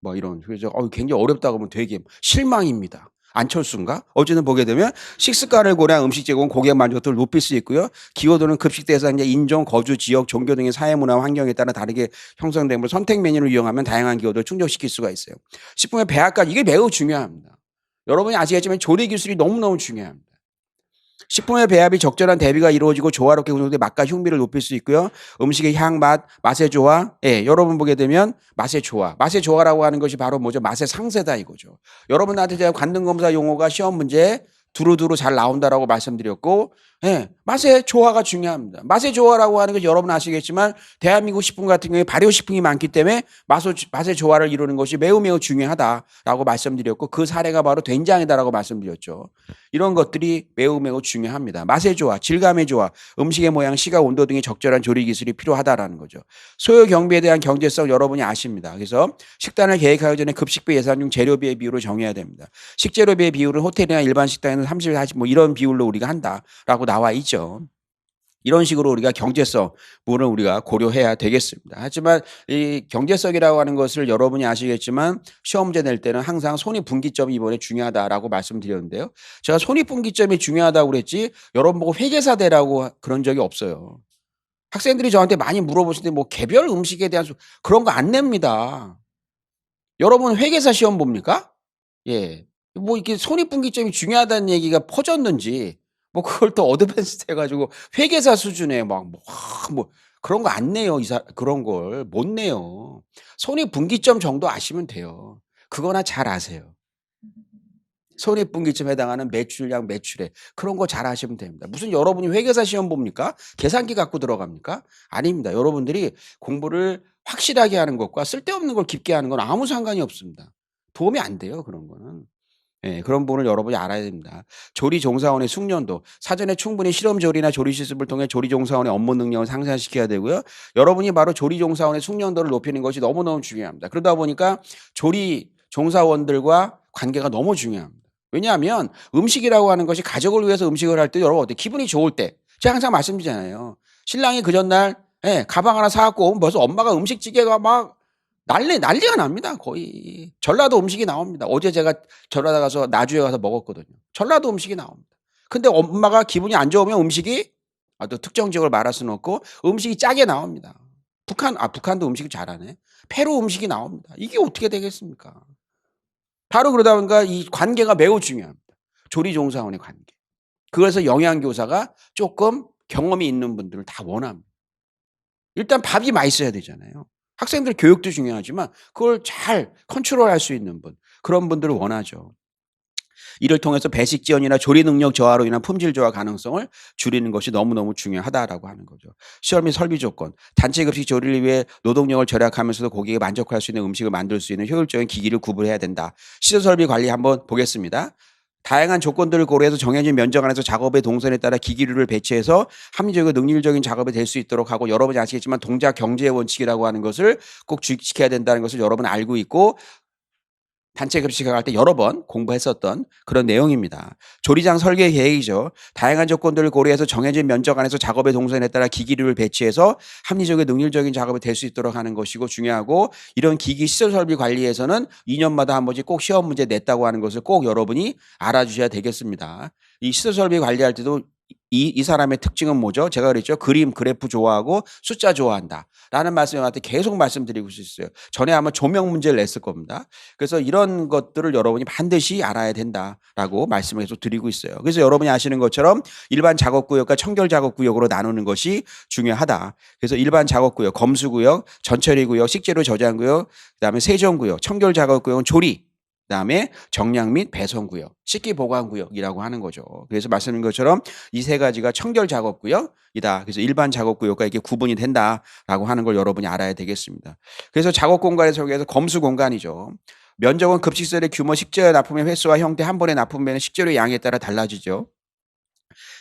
뭐 이런. 그래서 굉장히 어렵다고 하면 되게 실망입니다. 안철수인가? 어쨌든 보게 되면 식습관을 고려한 음식 제공 고객 만족도를 높일 수 있고요. 기호도는 급식 대상자 인종, 거주 지역, 종교 등의 사회문화 환경에 따라 다르게 형성되므로 선택 메뉴를 이용하면 다양한 기호도를 충족시킬 수가 있어요. 식품의 배합관, 이게 매우 중요합니다. 여러분이 아시겠지만 조리 기술이 너무너무 중요합니다. 식품의 배합이 적절한 대비가 이루어지고 조화롭게 구성돼 맛과 흉미를 높일 수 있고요. 음식의 향, 맛의 조화. 예, 여러분 보게 되면 맛의 조화. 맛의 조화라고 하는 것이 바로 뭐죠? 맛의 상세다 이거죠. 여러분한테 제가 관등검사 용어가 시험 문제에 두루두루 잘 나온다라고 말씀드렸고, 예, 맛의 조화가 중요합니다. 맛의 조화라고 하는 것이 여러분 아시겠지만 대한민국 식품 같은 경우에 발효식품이 많기 때문에 맛의 조화를 이루는 것이 매우 매우 중요하다라고 말씀드렸고, 그 사례가 바로 된장이다라고 말씀드렸죠. 이런 것들이 매우 매우 중요합니다. 맛의 조화, 질감의 조화, 음식의 모양, 시각, 온도 등의 적절한 조리 기술이 필요하다라는 거죠. 소요 경비에 대한 경제성 여러분이 아십니다. 그래서 식단을 계획하기 전에 급식비 예산 중 재료비의 비율을 정해야 됩니다. 식재료비의 비율은 호텔이나 일반 식당에는 30, 40 뭐 이런 비율로 우리가 한다라고 나와 있죠. 이런 식으로 우리가 경제성 부분을 우리가 고려해야 되겠습니다. 하지만 이 경제성이라고 하는 것을 여러분이 아시겠지만 시험 문제 낼 때는 항상 손익분기점이 이번에 중요하다라고 말씀드렸는데요. 제가 손익분기점이 중요하다고 그랬지 여러분 보고 회계사 되라고 그런 적이 없어요. 학생들이 저한테 많이 물어보실 때 뭐 개별 음식에 대한 그런 거 안 냅니다. 여러분 회계사 시험 봅니까? 예. 뭐 이렇게 손익분기점이 중요하다는 얘기가 퍼졌는지 뭐 그걸 또 어드밴스드 해 가지고 회계사 수준의 뭐 그런 거 안 내요. 그런 걸 못 내요. 손익분기점 정도 아시면 돼요. 그거나 잘 아세요. 손익분기점에 해당하는 매출량, 매출액 그런 거 잘 아시면 됩니다. 무슨 여러분이 회계사 시험 봅니까? 계산기 갖고 들어갑니까? 아닙니다. 여러분들이 공부를 확실하게 하는 것과 쓸데없는 걸 깊게 하는 건 아무 상관이 없습니다. 도움이 안 돼요, 그런 거는. 예, 그런 부분을 여러분이 알아야 됩니다. 조리종사원의 숙련도 사전에 충분히 실험조리나 조리 실습을 통해 조리종사원의 업무 능력을 상쇄시켜야 되고요. 여러분이 바로 조리종사원의 숙련도를 높이는 것이 너무너무 중요합니다. 그러다 보니까 조리종사원들과 관계가 너무 중요합니다. 왜냐하면 음식이라고 하는 것이 가족을 위해서 음식을 할 때 여러분 어때 기분이 좋을 때 제가 항상 말씀드리잖아요. 신랑이 그 전날 가방 하나 사갖고 오면 벌써 엄마가 음식찌개가 막 난리가 납니다. 거의. 전라도 음식이 나옵니다. 어제 제가 전라도 가서 나주에 가서 먹었거든요. 전라도 음식이 나옵니다. 근데 엄마가 기분이 안 좋으면 음식이 또 특정 지역을 말할 수는 없고 음식이 짜게 나옵니다. 북한도 음식을 잘하네. 페루 음식이 나옵니다. 이게 어떻게 되겠습니까? 바로 그러다 보니까 이 관계가 매우 중요합니다. 조리종사원의 관계. 그래서 영양교사가 조금 경험이 있는 분들을 다 원합니다. 일단 밥이 맛있어야 되잖아요. 학생들 교육도 중요하지만 그걸 잘 컨트롤할 수 있는 분, 그런 분들을 원하죠. 이를 통해서 배식 지연이나 조리 능력 저하로 인한 품질 저하 가능성을 줄이는 것이 너무너무 중요하다라고 하는 거죠. 시설 및 설비 조건, 단체 급식 조리를 위해 노동력을 절약하면서도 고객이 만족할 수 있는 음식을 만들 수 있는 효율적인 기기를 구분해야 된다. 시설 설비 관리 한번 보겠습니다. 다양한 조건들을 고려해서 정해진 면적 안에서 작업의 동선에 따라 기기류를 배치해서 합리적이고 능률적인 작업이 될 수 있도록 하고, 여러분이 아시겠지만 동작 경제의 원칙이라고 하는 것을 꼭 지켜야 된다는 것을 여러분 알고 있고 단체 급식을 할 때 여러 번 공부했었던 그런 내용입니다. 조리장 설계 계획이죠. 다양한 조건들을 고려해서 정해진 면적 안에서 작업의 동선에 따라 기기류를 배치해서 합리적이고 능률적인 작업이 될 수 있도록 하는 것이고 중요하고, 이런 기기 시설 설비 관리에서는 2년마다 한 번씩 꼭 시험 문제 냈다고 하는 것을 꼭 여러분이 알아주셔야 되겠습니다. 이 시설 설비 관리할 때도 이 사람의 특징은 뭐죠? 제가 그랬죠. 그림, 그래프 좋아하고 숫자 좋아한다 라는 말씀을 한테 계속 말씀드리고 있어요. 전에 아마 조명 문제를 냈을 겁니다. 그래서 이런 것들을 여러분이 반드시 알아야 된다라고 말씀을 계속 드리고 있어요. 그래서 여러분이 아시는 것처럼 일반 작업구역과 청결 작업구역으로 나누는 것이 중요하다. 그래서 일반 작업구역, 검수구역, 전처리구역, 식재료 저장구역, 그다음에 세정구역, 청결 작업구역은 조리, 그다음에 정량 및 배송구역, 식기보관구역이라고 하는 거죠. 그래서 말씀드린 것처럼 이 세 가지가 청결 작업구역이다. 그래서 일반 작업구역과 이렇게 구분이 된다라고 하는 걸 여러분이 알아야 되겠습니다. 그래서 작업공간에 설계해서 검수공간이죠. 면적은 급식설의 규모, 식재료 납품의 횟수와 형태, 한 번에 납품되는 식재료 양에 따라 달라지죠.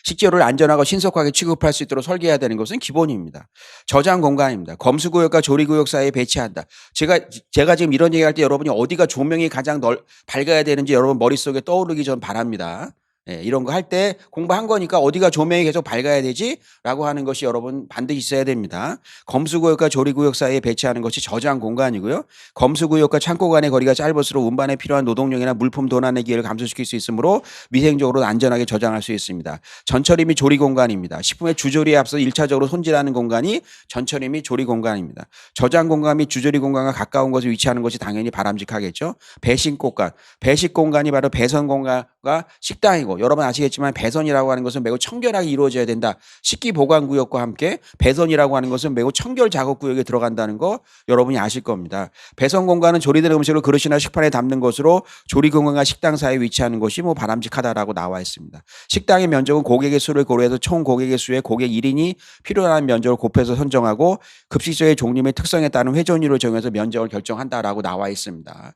식재료를 안전하고 신속하게 취급할 수 있도록 설계해야 되는 것은 기본입니다. 저장 공간입니다. 검수구역과 조리구역 사이에 배치한다. 제가 지금 이런 얘기할 때 여러분이 어디가 조명이 가장 밝아야 되는지 여러분 머릿속에 떠오르기 전 바랍니다. 이런 거 할 때 공부한 거니까 어디가 조명이 계속 밝아야 되지? 라고 하는 것이 여러분 반드시 있어야 됩니다. 검수구역과 조리구역 사이에 배치하는 것이 저장 공간이고요. 검수구역과 창고 간의 거리가 짧을수록 운반에 필요한 노동력이나 물품 도난의 기회를 감소시킬 수 있으므로 위생적으로 안전하게 저장할 수 있습니다. 전처리 및 조리 공간입니다. 식품의 주조리에 앞서 1차적으로 손질하는 공간이 전처리 및 조리 공간입니다. 저장 공간 및 주조리 공간과 가까운 곳에 위치하는 것이 당연히 바람직하겠죠. 배식 공간, 배식 공간이 바로 배선 공간과 식당이고, 여러분 아시겠지만 배선이라고 하는 것은 매우 청결하게 이루어져야 된다. 식기보관구역과 함께 배선이라고 하는 것은 매우 청결 작업구역에 들어간다는 거 여러분이 아실 겁니다. 배선 공간은 조리된 음식을 그릇이나 식판에 담는 것으로 조리 공간과 식당 사이에 위치하는 것이 바람직하다라고 나와 있습니다. 식당의 면적은 고객의 수를 고려해서 총 고객의 수에 고객 1인이 필요한 면적을 곱해서 선정하고 급식소의 종류 및 특성에 따른 회전율을 정해서 면적을 결정한다라고 나와 있습니다.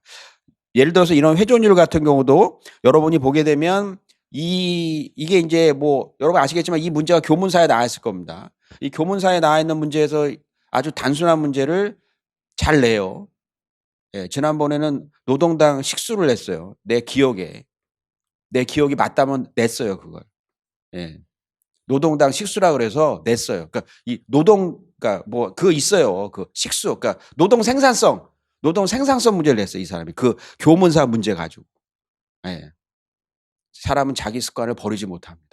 예를 들어서 이런 회전율 같은 경우도 여러분이 보게 되면 이게 이제 여러분 아시겠지만 이 문제가 교문사에 나와 있을 겁니다. 이 교문사에 나와 있는 문제에서 아주 단순한 문제를 잘 내요. 지난번에는 노동당 식수를 냈어요. 내 기억이 맞다면 냈어요, 그걸. 노동당 식수라 그래서 냈어요. 그러니까 이 노동, 그러니까 뭐 그 있어요. 그 식수, 그러니까 노동 생산성 문제를 냈어요. 이 사람이 그 교문사 문제 가지고. 예. 사람은 자기 습관을 버리지 못합니다.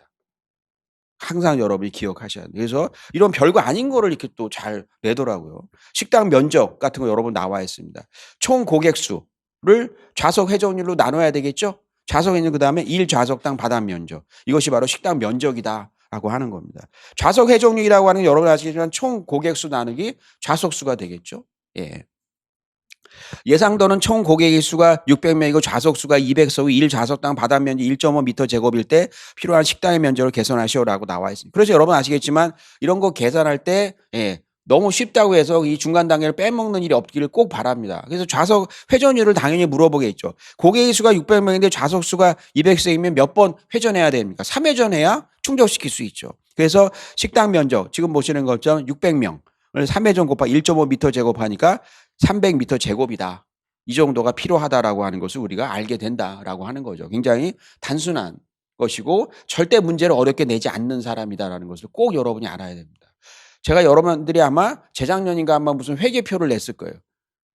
항상 여러분이 기억하셔야 돼요. 그래서 이런 별거 아닌 거를 이렇게 또 잘 내더라고요. 식당 면적 같은 거 여러분 나와 있습니다. 총 고객 수를 좌석 회전율로 나눠야 되겠죠? 좌석 회전 그다음에 1좌석당 바닥 면적. 이것이 바로 식당 면적이다라고 하는 겁니다. 좌석 회전율이라고 하는 건 여러분 아시겠지만 총 고객 수 나누기 좌석 수가 되겠죠? 예. 예상도는 총 고객의 수가 600명이고 좌석 수가 200석이고 1좌석당 바닥 면적 1.5m 제곱일 때 필요한 식당의 면적을 계산하시오라고 나와 있습니다. 그래서 여러분 아시겠지만 이런 거 계산할 때 너무 쉽다고 해서 이 중간 단계를 빼먹는 일이 없기를 꼭 바랍니다. 그래서 좌석 회전율을 당연히 물어보겠죠. 고객의 수가 600명인데 좌석 수가 200석이면 몇 번 회전해야 됩니까? 3회전 해야 충족시킬 수 있죠. 그래서 식당 면적 지금 보시는 것처럼 600명을 3회전 곱하 1.5m 제곱하니까 300m 제곱이다. 이 정도가 필요하다라고 하는 것을 우리가 알게 된다라고 하는 거죠. 굉장히 단순한 것이고 절대 문제를 어렵게 내지 않는 사람이다라는 것을 꼭 여러분이 알아야 됩니다. 제가 여러분들이 아마 재작년인가 아마 무슨 회계표를 냈을 거예요.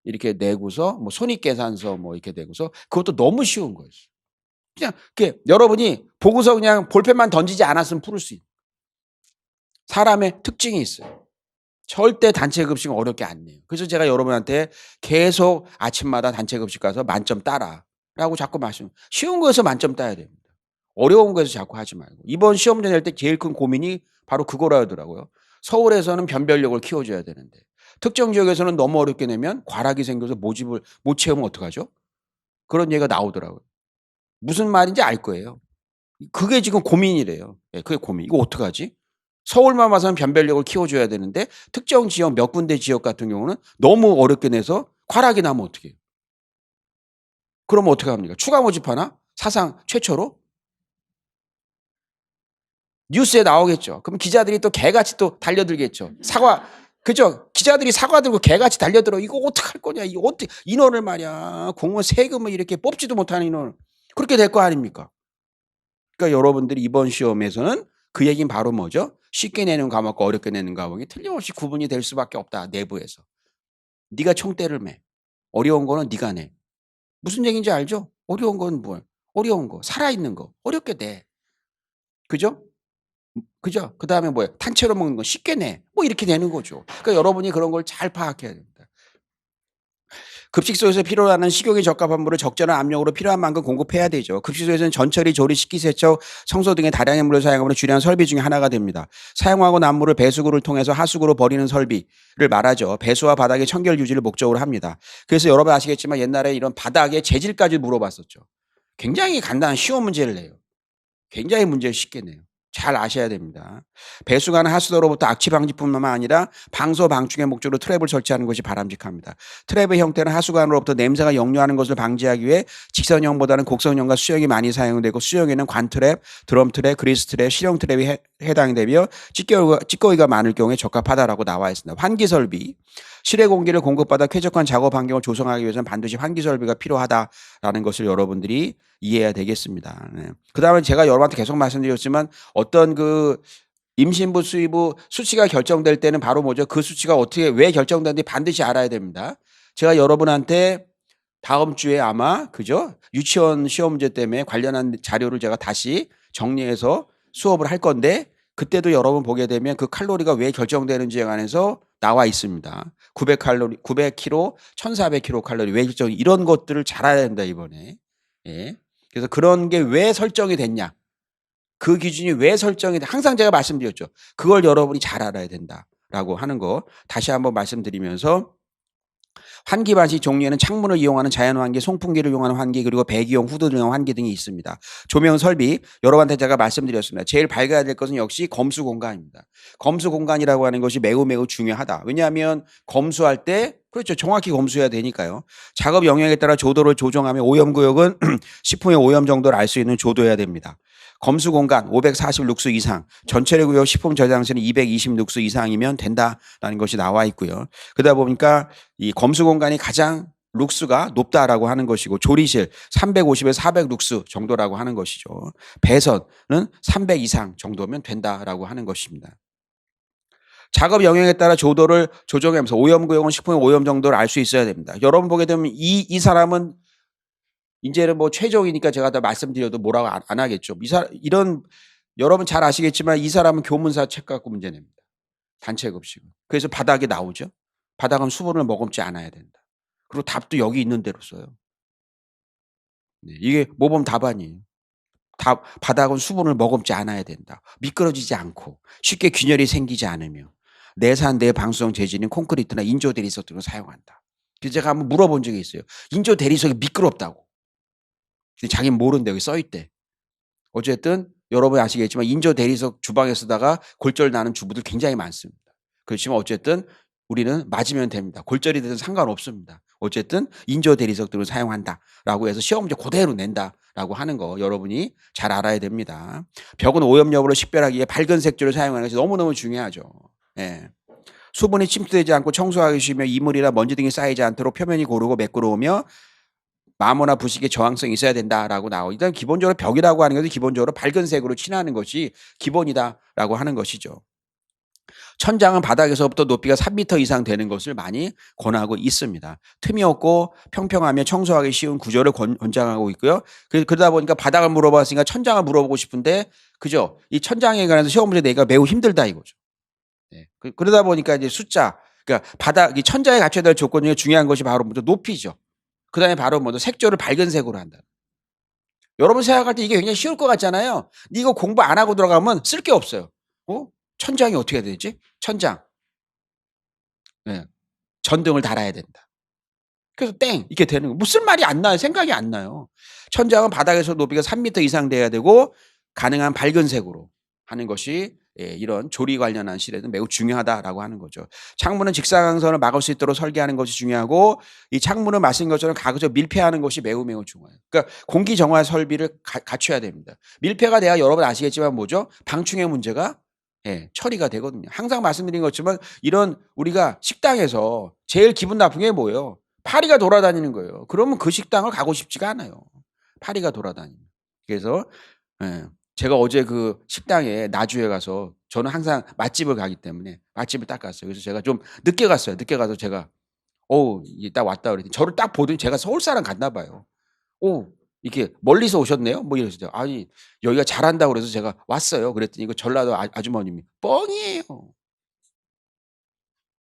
이렇게 내고서 뭐 손익계산서 뭐 이렇게 내고서 그것도 너무 쉬운 거예요. 그냥 이렇게 여러분이 보고서 그냥 볼펜만 던지지 않았으면 풀을 수 있는. 사람의 특징이 있어요. 절대 단체 급식은 어렵게 안 내요. 그래서 제가 여러분한테 계속 아침마다 단체 급식 가서 만점 따라라고 자꾸 쉬운 거에서 만점 따야 됩니다. 어려운 거에서 자꾸 하지 말고. 이번 시험지 낼 때 제일 큰 고민이 바로 그거라 하더라고요. 서울에서는 변별력을 키워줘야 되는데 특정 지역에서는 너무 어렵게 내면 과락이 생겨서 모집을 못 채우면 어떡하죠? 그런 얘기가 나오더라고요. 무슨 말인지 알 거예요. 그게 지금 고민이래요. 그게 고민. 이거 어떡하지? 서울만 와서는 변별력을 키워줘야 되는데 특정 지역 몇 군데 지역 같은 경우는 너무 어렵게 내서 과락이 나면 어떻게 해요? 그러면 어떻게 합니까? 추가 모집하나? 사상 최초로? 뉴스에 나오겠죠. 그럼 기자들이 또 개같이 또 달려들겠죠. 사과, 그죠? 기자들이 사과 들고 개같이 달려들어. 이거 어떡할 거냐? 이거 어떻게, 인원을 말이야. 공무원 세금을 이렇게 뽑지도 못하는 인원을. 그렇게 될 거 아닙니까? 그러니까 여러분들이 이번 시험에서는 그 얘기는 바로 뭐죠? 쉽게 내는 과목과 어렵게 내는 과목이 틀림없이 구분이 될 수밖에 없다. 내부에서. 네가 총대를 매. 어려운 거는 네가 내. 무슨 얘기인지 알죠? 어려운 건 뭐야? 어려운 거. 살아있는 거. 어렵게 내. 그죠? 그죠? 그 다음에 뭐야? 단체로 먹는 거 쉽게 내. 뭐 이렇게 되는 거죠. 그러니까 여러분이 그런 걸 잘 파악해야 됩니다. 급식소에서 필요로 하는 식용에 적합한 물을 적절한 압력으로 필요한 만큼 공급해야 되죠. 급식소에서는 전처리, 조리, 식기세척, 청소 등의 다량의 물을 사용하면 중요한 설비 중에 하나가 됩니다. 사용하고 난 물을 배수구를 통해서 하수구로 버리는 설비를 말하죠. 배수와 바닥의 청결 유지를 목적으로 합니다. 그래서 여러분 아시겠지만 옛날에 이런 바닥의 재질까지 물어봤었죠. 굉장히 간단한 쉬운 문제를 내요. 굉장히 문제를 쉽게 내요. 잘 아셔야 됩니다. 배수관은 하수도로부터 악취 방지뿐만 아니라 방소 방충의 목적으로 트랩을 설치하는 것이 바람직합니다. 트랩의 형태는 하수관으로부터 냄새가 역류하는 것을 방지하기 위해 직선형보다는 곡선형과 수형이 많이 사용되고 수형에는 관트랩, 드럼트랩, 그리스트랩, 실형트랩이 해당이 되며 찌꺼기가 많을 경우에 적합하다라고 나와 있습니다. 환기설비. 실외 공기를 공급받아 쾌적한 작업 환경을 조성하기 위해서는 반드시 환기설비가 필요하다라는 것을 여러분들이 이해해야 되겠습니다. 네. 그 다음에 제가 여러분한테 계속 말씀드렸지만 어떤 그 임신부, 수의부 수치가 결정될 때는 바로 뭐죠? 그 수치가 어떻게 왜 결정되는지 반드시 알아야 됩니다. 제가 여러분한테 다음 주에 아마 그죠? 유치원 시험 문제 때문에 관련한 자료를 제가 다시 정리해서 수업을 할 건데 그때도 여러분 보게 되면 그 칼로리가 왜 결정되는지에 관해서 나와 있습니다. 900칼로리, 900kcal, 1400kcal 왜 결정 이런 것들을 잘 알아야 된다 이번에. 예. 그래서 그런 게 왜 설정이 됐냐. 그 기준이 왜 설정이 돼. 항상 제가 말씀드렸죠. 그걸 여러분이 잘 알아야 된다라고 하는 거 다시 한번 말씀드리면서 환기 방식 종류에는 창문을 이용하는 자연환기, 송풍기를 이용하는 환기, 그리고 배기용 후드를 이용한 환기 등이 있습니다. 조명 설비 여러분한테 제가 말씀드렸습니다. 제일 밝아야 될 것은 역시 검수 공간입니다. 검수 공간이라고 하는 것이 매우 중요하다. 왜냐하면 검수할 때 그렇죠. 정확히 검수해야 되니까요. 작업 영역에 따라 조도를 조정하며 오염구역은 10분의 오염 정도를 알 수 있는 조도해야 됩니다. 검수 공간 540 룩스 이상, 전체의 구역 식품 저장실은 220 룩스 이상이면 된다라는 것이 나와 있고요. 그러다 보니까 이 검수 공간이 가장 룩스가 높다라고 하는 것이고 조리실 350에서 400 룩스 정도라고 하는 것이죠. 배선은 300 이상 정도면 된다라고 하는 것입니다. 작업 영역에 따라 조도를 조정하면서 오염 구역은 식품의 오염 정도를 알 수 있어야 됩니다. 여러분 보게 되면 이 사람은 인제는 뭐 최종이니까 제가 다 말씀드려도 뭐라고 안 하겠죠. 이런 여러분 잘 아시겠지만 이 사람은 교문사 책 갖고 문제 냅니다. 단체 급식은. 그래서 바닥에 나오죠. 바닥은 수분을 머금지 않아야 된다. 그리고 답도 여기 있는 대로 써요. 네. 이게 모범 답안이에요. 바닥은 수분을 머금지 않아야 된다. 미끄러지지 않고 쉽게 균열이 생기지 않으며 내산 내방수성 재질인 콘크리트나 인조 대리석 등을 사용한다. 그래서 제가 한번 물어본 적이 있어요. 인조 대리석이 미끄럽다고. 근데 자기는 모른대. 여기 써 있대. 어쨌든 여러분이 아시겠지만 인조 대리석 주방에 쓰다가 골절 나는 주부들 굉장히 많습니다. 그렇지만 어쨌든 우리는 맞으면 됩니다. 골절이 되든 상관없습니다. 어쨌든 인조 대리석 등을 사용한다라고 해서 시험 문제 그대로 낸다라고 하는 거 여러분이 잘 알아야 됩니다. 벽은 오염 여부를 식별하기 위해 밝은 색조를 사용하는 것이 너무너무 중요하죠. 예. 수분이 침투되지 않고 청소하기 쉬우며 이물이나 먼지 등이 쌓이지 않도록 표면이 고르고 매끄러우며 마모나 부식에 저항성이 있어야 된다라고 나오고 일단 기본적으로 벽이라고 하는 것은 기본적으로 밝은 색으로 칠하는 것이 기본이다라고 하는 것이죠. 천장은 바닥에서부터 높이가 3m 이상 되는 것을 많이 권하고 있습니다. 틈이 없고 평평하며 청소하기 쉬운 구조를 권장하고 있고요. 그러다 보니까 바닥을 물어봤으니까 천장을 물어보고 싶은데 그죠? 이 천장에 관해서 시험 문제 내기가 매우 힘들다 이거죠. 네. 그러다 보니까 이제 숫자 그러니까 이 천장에 갖춰야 될 조건 중에 중요한 것이 바로 먼저 높이죠. 그다음에 바로 먼저 색조를 밝은 색으로 한다. 여러분 생각할 때 이게 굉장히 쉬울 것 같잖아요. 근데 이거 공부 안 하고 들어가면 쓸 게 없어요. 천장이 어떻게 해야 되지? 천장. 네. 전등을 달아야 된다. 그래서 땡 이렇게 되는 거. 무슨 말이 안 나요. 생각이 안 나요. 천장은 바닥에서 높이가 3m 이상 돼야 되고 가능한 밝은 색으로 하는 것이 이런 조리 관련한 실에는 매우 중요하다라고 하는 거죠. 창문은 직사광선을 막을 수 있도록 설계하는 것이 중요하고 이 창문을 말씀 것처럼 가급적 밀폐하는 것이 매우 중요해요. 그러니까 공기 정화 설비를 갖춰야 됩니다. 밀폐가 돼야 여러분 아시겠지만 뭐죠? 방충의 문제가 처리가 되거든요. 항상 말씀드린 것처럼 이런 우리가 식당에서 제일 기분 나쁜 게 뭐예요? 파리가 돌아다니는 거예요. 그러면 그 식당을 가고 싶지가 않아요. 파리가 돌아다니는. 그래서 제가 어제 그 식당에 나주에 가서 저는 항상 맛집을 가기 때문에 맛집을 딱 갔어요. 그래서 제가 좀 늦게 갔어요. 늦게 가서 제가 이게 딱 왔다 그랬더니 저를 딱 보더니 제가 서울 사람 같나 봐요. 이렇게 멀리서 오셨네요? 뭐 이러시죠. 아니 여기가 잘한다고 그래서 제가 왔어요. 그랬더니 그 전라도 아주머님이 뻥이에요.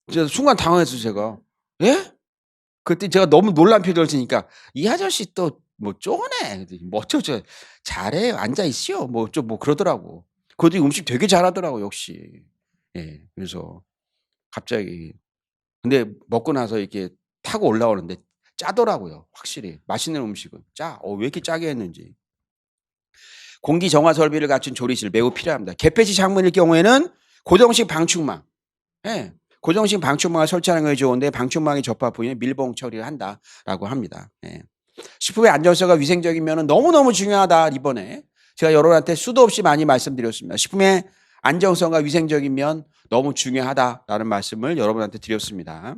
그래서 순간 당황했어요 제가. 예? 그랬더니 제가 너무 놀란 표정을 지니까 이 아저씨 또 뭐 쪼네. 그랬더니 뭐 어쩌죠. 잘해요. 앉아 있어요. 뭐 좀 뭐 그러더라고. 그것도 음식 되게 잘하더라고 역시. 예. 그래서 갑자기 근데 먹고 나서 이렇게 타고 올라오는데 짜더라고요 확실히. 맛있는 음식은 짜. 왜 이렇게 짜게 했는지. 공기 정화 설비를 갖춘 조리실 매우 필요합니다. 개폐식 창문일 경우에는 고정식 방충망. 예. 고정식 방충망을 설치하는 것이 좋은데 방충망의 접합 부위에 밀봉 처리를 한다라고 합니다. 예. 식품의 안전성과 위생적인 면은 너무너무 중요하다 이번에. 제가 여러분한테 수도 없이 많이 말씀드렸습니다. 식품의 안정성과 위생적인 면 너무 중요하다라는 말씀을 여러분한테 드렸습니다.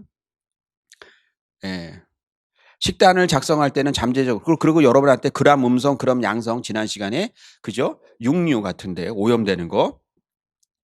예. 식단을 작성할 때는 잠재적으로 그리고 여러분한테 그람 음성, 그람 양성 지난 시간에 그죠? 육류 같은데 오염되는 거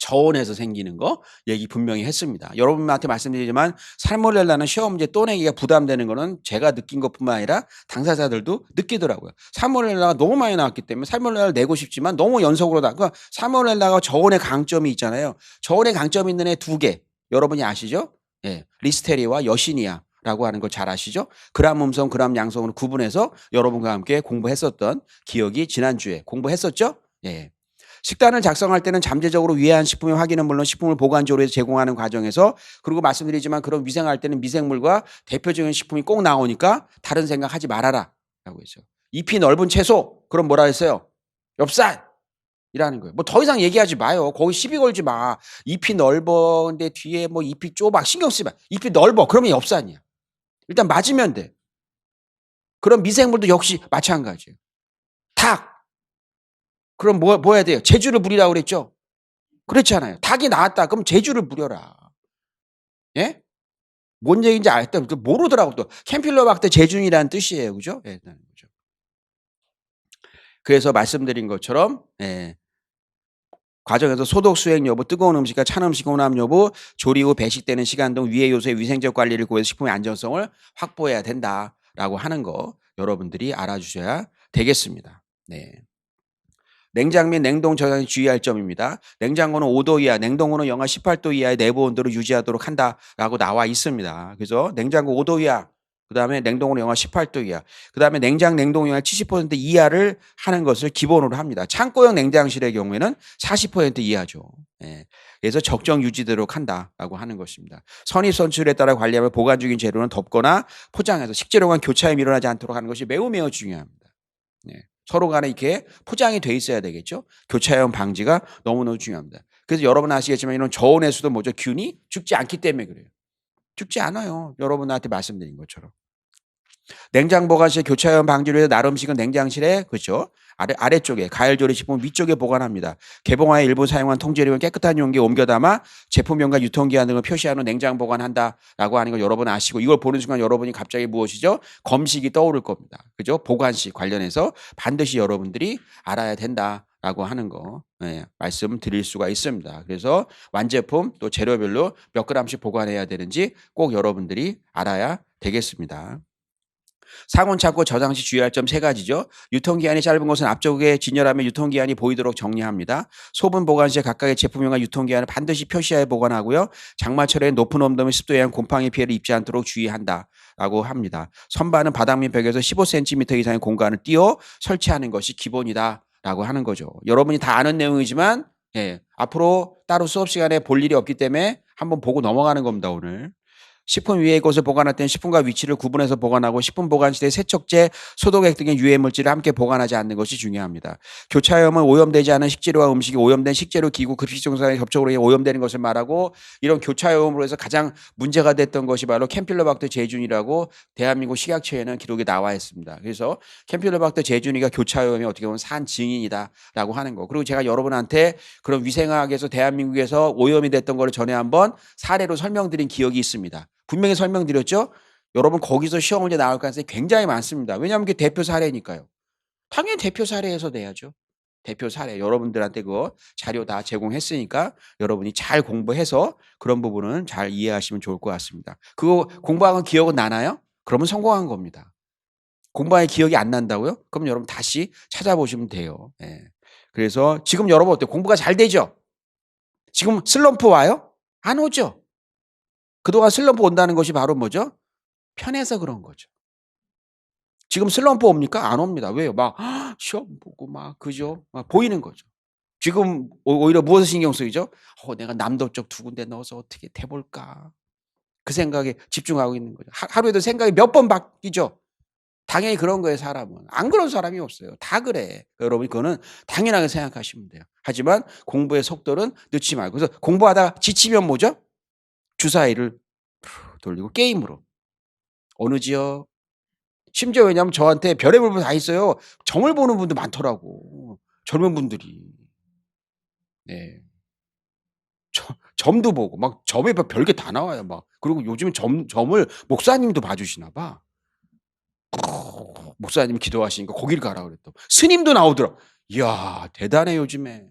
저온에서 생기는 거 얘기 분명히 했습니다. 여러분한테 말씀드리지만 살모넬라는 시험 문제 또 내기가 부담되는 거는 제가 느낀 것뿐만 아니라 당사자들도 느끼더라고요. 살모넬라가 너무 많이 나왔기 때문에 살모넬라를 내고 싶지만 너무 연속으로 나고 살모넬라가 저온의 강점이 있잖아요. 저온의 강점이 있는 애 두 개 여러분이 아시죠? 예, 리스테리아와 여시니아라고 하는 걸 잘 아시죠? 그람 음성, 그람 양성으로 구분해서 여러분과 함께 공부했었던 기억이 지난주에 공부했었죠? 예. 식단을 작성할 때는 잠재적으로 위해한 식품의 확인은 물론 식품을 보관조리해서 제공하는 과정에서 그리고 말씀드리지만 그런 위생할 때는 미생물과 대표적인 식품이 꼭 나오니까 다른 생각하지 말아라 라고 했어요. 잎이 넓은 채소 그럼 뭐라 했어요? 엽산이라는 거예요. 뭐 더 이상 얘기하지 마요. 거기 시비 걸지 마. 잎이 넓은데 뒤에 뭐 잎이 좁아 신경 쓰지 마. 잎이 넓어 그러면 엽산이야. 일단 맞으면 돼. 그럼 미생물도 역시 마찬가지예요. 닭 그럼 뭐 해야 돼요? 제주를 부리라고 그랬죠? 그렇잖아요. 닭이 나왔다. 그럼 제주를 부려라. 예? 뭔 얘기인지 알 때 모르더라고 또. 캠필로박터 제준이라는 뜻이에요. 그죠? 예. 그죠. 그래서 말씀드린 것처럼 예. 과정에서 소독 수행 여부, 뜨거운 음식과 찬 음식 혼합 여부, 조리 후 배식되는 시간 등 위의 요소의 위생적 관리를 고해서 식품의 안전성을 확보해야 된다라고 하는 거 여러분들이 알아주셔야 되겠습니다. 네. 냉장 및 냉동 저장에 주의할 점입니다. 냉장고는 5도 이하, 냉동고는 영하 18도 이하의 내부 온도를 유지하도록 한다라고 나와 있습니다. 그래서 냉장고 5도 이하, 그다음에 냉동고는 영하 18도 이하, 그다음에 냉장 냉동용량 70% 이하를 하는 것을 기본으로 합니다. 창고형 냉장실의 경우에는 40% 이하죠. 예. 그래서 적정 유지되도록 한다라고 하는 것입니다. 선입 선출에 따라 관리하며 보관 중인 재료는 덮거나 포장해서 식재료 간 교차에 일어나지 않도록 하는 것이 매우 매우 중요합니다. 네. 서로 간에 이렇게 포장이 돼 있어야 되겠죠. 교차형 방지가 너무너무 중요합니다. 그래서 여러분 아시겠지만 이런 저온에서도 뭐죠? 균이 죽지 않기 때문에 그래요. 죽지 않아요. 여러분한테 말씀드린 것처럼. 냉장 보관실 교차형 방지를 위해서 날 음식은 냉장실에 그렇죠. 아래쪽에 가열조리 식품 위쪽에 보관합니다. 개봉하여 일부 사용한 통조림은 깨끗한 용기에 옮겨 담아 제품명과 유통기한 등을 표시한 후 냉장 보관한다라고 하는 걸 여러분 아시고 이걸 보는 순간 여러분이 갑자기 무엇이죠? 검식이 떠오를 겁니다. 그죠? 보관식 관련해서 반드시 여러분들이 알아야 된다라고 하는 거 네, 말씀드릴 수가 있습니다. 그래서 완제품 또 재료별로 몇 g씩 보관해야 되는지 꼭 여러분들이 알아야 되겠습니다. 상온 창고 저장 시 주의할 점 3가지죠. 유통기한이 짧은 것은 앞쪽에 진열하며 유통기한이 보이도록 정리합니다. 소분 보관 시에 각각의 제품명과 유통기한을 반드시 표시하여 보관하고요. 장마철에 높은 온도 및 습도에 의한 곰팡이 피해를 입지 않도록 주의한다라고 합니다. 선반은 바닥 및 벽에서 15cm 이상의 공간을 띄워 설치하는 것이 기본이다라고 하는 거죠. 여러분이 다 아는 내용이지만 예, 앞으로 따로 수업 시간에 볼 일이 없기 때문에 한번 보고 넘어가는 겁니다. 오늘. 식품 위의 것을 보관할 때는 식품과 위치를 구분해서 보관하고 식품 보관실에 세척제, 소독액 등의 유해 물질을 함께 보관하지 않는 것이 중요합니다. 교차염은 오염되지 않은 식재료와 음식이 오염된 식재료, 기구, 급식 정상에 접촉으로 인해 오염되는 것을 말하고 이런 교차염으로 해서 가장 문제가 됐던 것이 바로 캠필로박터 제준이라고 대한민국 식약처에는 기록이 나와 있습니다. 그래서 캠필로박터 제준이가 교차염이 어떻게 보면 산 증인이다라고 하는 거. 그리고 제가 여러분한테 그런 위생학에서 대한민국에서 오염이 됐던 거를 전에 한번 사례로 설명드린 기억이 있습니다. 분명히 설명드렸죠. 여러분 거기서 시험 문제 나올 가능성이 굉장히 많습니다. 왜냐하면 그게 대표 사례니까요. 당연히 대표 사례에서 내야죠. 대표 사례 여러분들한테 그 자료 다 제공했으니까 여러분이 잘 공부해서 그런 부분은 잘 이해하시면 좋을 것 같습니다. 그거 공부한 기억은 나나요? 그러면 성공한 겁니다. 공부한 기억이 안 난다고요? 그럼 여러분 다시 찾아보시면 돼요. 예. 그래서 지금 여러분 어때요? 공부가 잘 되죠? 지금 슬럼프 와요? 안 오죠? 그동안 슬럼프 온다는 것이 바로 뭐죠? 편해서 그런 거죠. 지금 슬럼프 옵니까? 안 옵니다. 왜요? 막 시험 보고 막 그죠? 막 보이는 거죠. 지금 오히려 무엇에 신경 쓰이죠? 내가 남도 쪽 2군데 넣어서 어떻게 돼 볼까? 그 생각에 집중하고 있는 거죠. 하루에도 생각이 몇 번 바뀌죠. 당연히 그런 거예요, 사람은. 안 그런 사람이 없어요. 다 그래. 여러분 그거는 당연하게 생각하시면 돼요. 하지만 공부의 속도는 늦지 말고. 그래서 공부하다가 지치면 뭐죠? 주사위를 돌리고 게임으로. 어느 지역? 심지어 왜냐하면 저한테 별의별 분 다 있어요. 점을 보는 분도 많더라고. 젊은 분들이. 네. 점도 보고 막 점에 별게 다 나와요 막. 그리고 요즘에 점을 목사님도 봐 주시나 봐. 목사님이 기도하시니까 거기를 가라 그랬더. 스님도 나오더라. 이야 대단해 요즘에.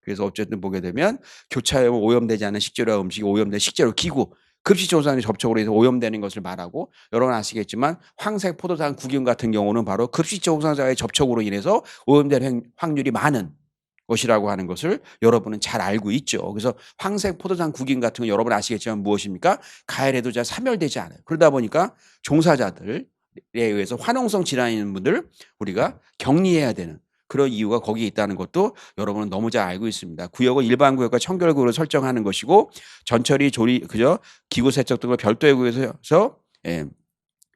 그래서 어쨌든 보게 되면 교차염은 오염되지 않은 식재료와 음식이 오염된 식재료, 기구, 급식조상의 접촉으로 해서 오염되는 것을 말하고 여러분 아시겠지만 황색 포도당 구균 같은 경우는 바로 급식조상자의 접촉으로 인해서 오염될 확률이 많은 것이라고 하는 것을 여러분은 잘 알고 있죠. 그래서 황색 포도당 구균 같은 거 여러분 아시겠지만 무엇입니까? 가열해도 잘 사멸되지 않아요. 그러다 보니까 종사자들에 의해서 화농성 질환이 있는 분들 우리가 격리해야 되는 그런 이유가 거기에 있다는 것도 여러분은 너무 잘 알고 있습니다. 구역은 일반 구역과 청결구역으로 설정하는 것이고 전처리, 조리, 그죠? 기구 세척 등을 별도의 구역에서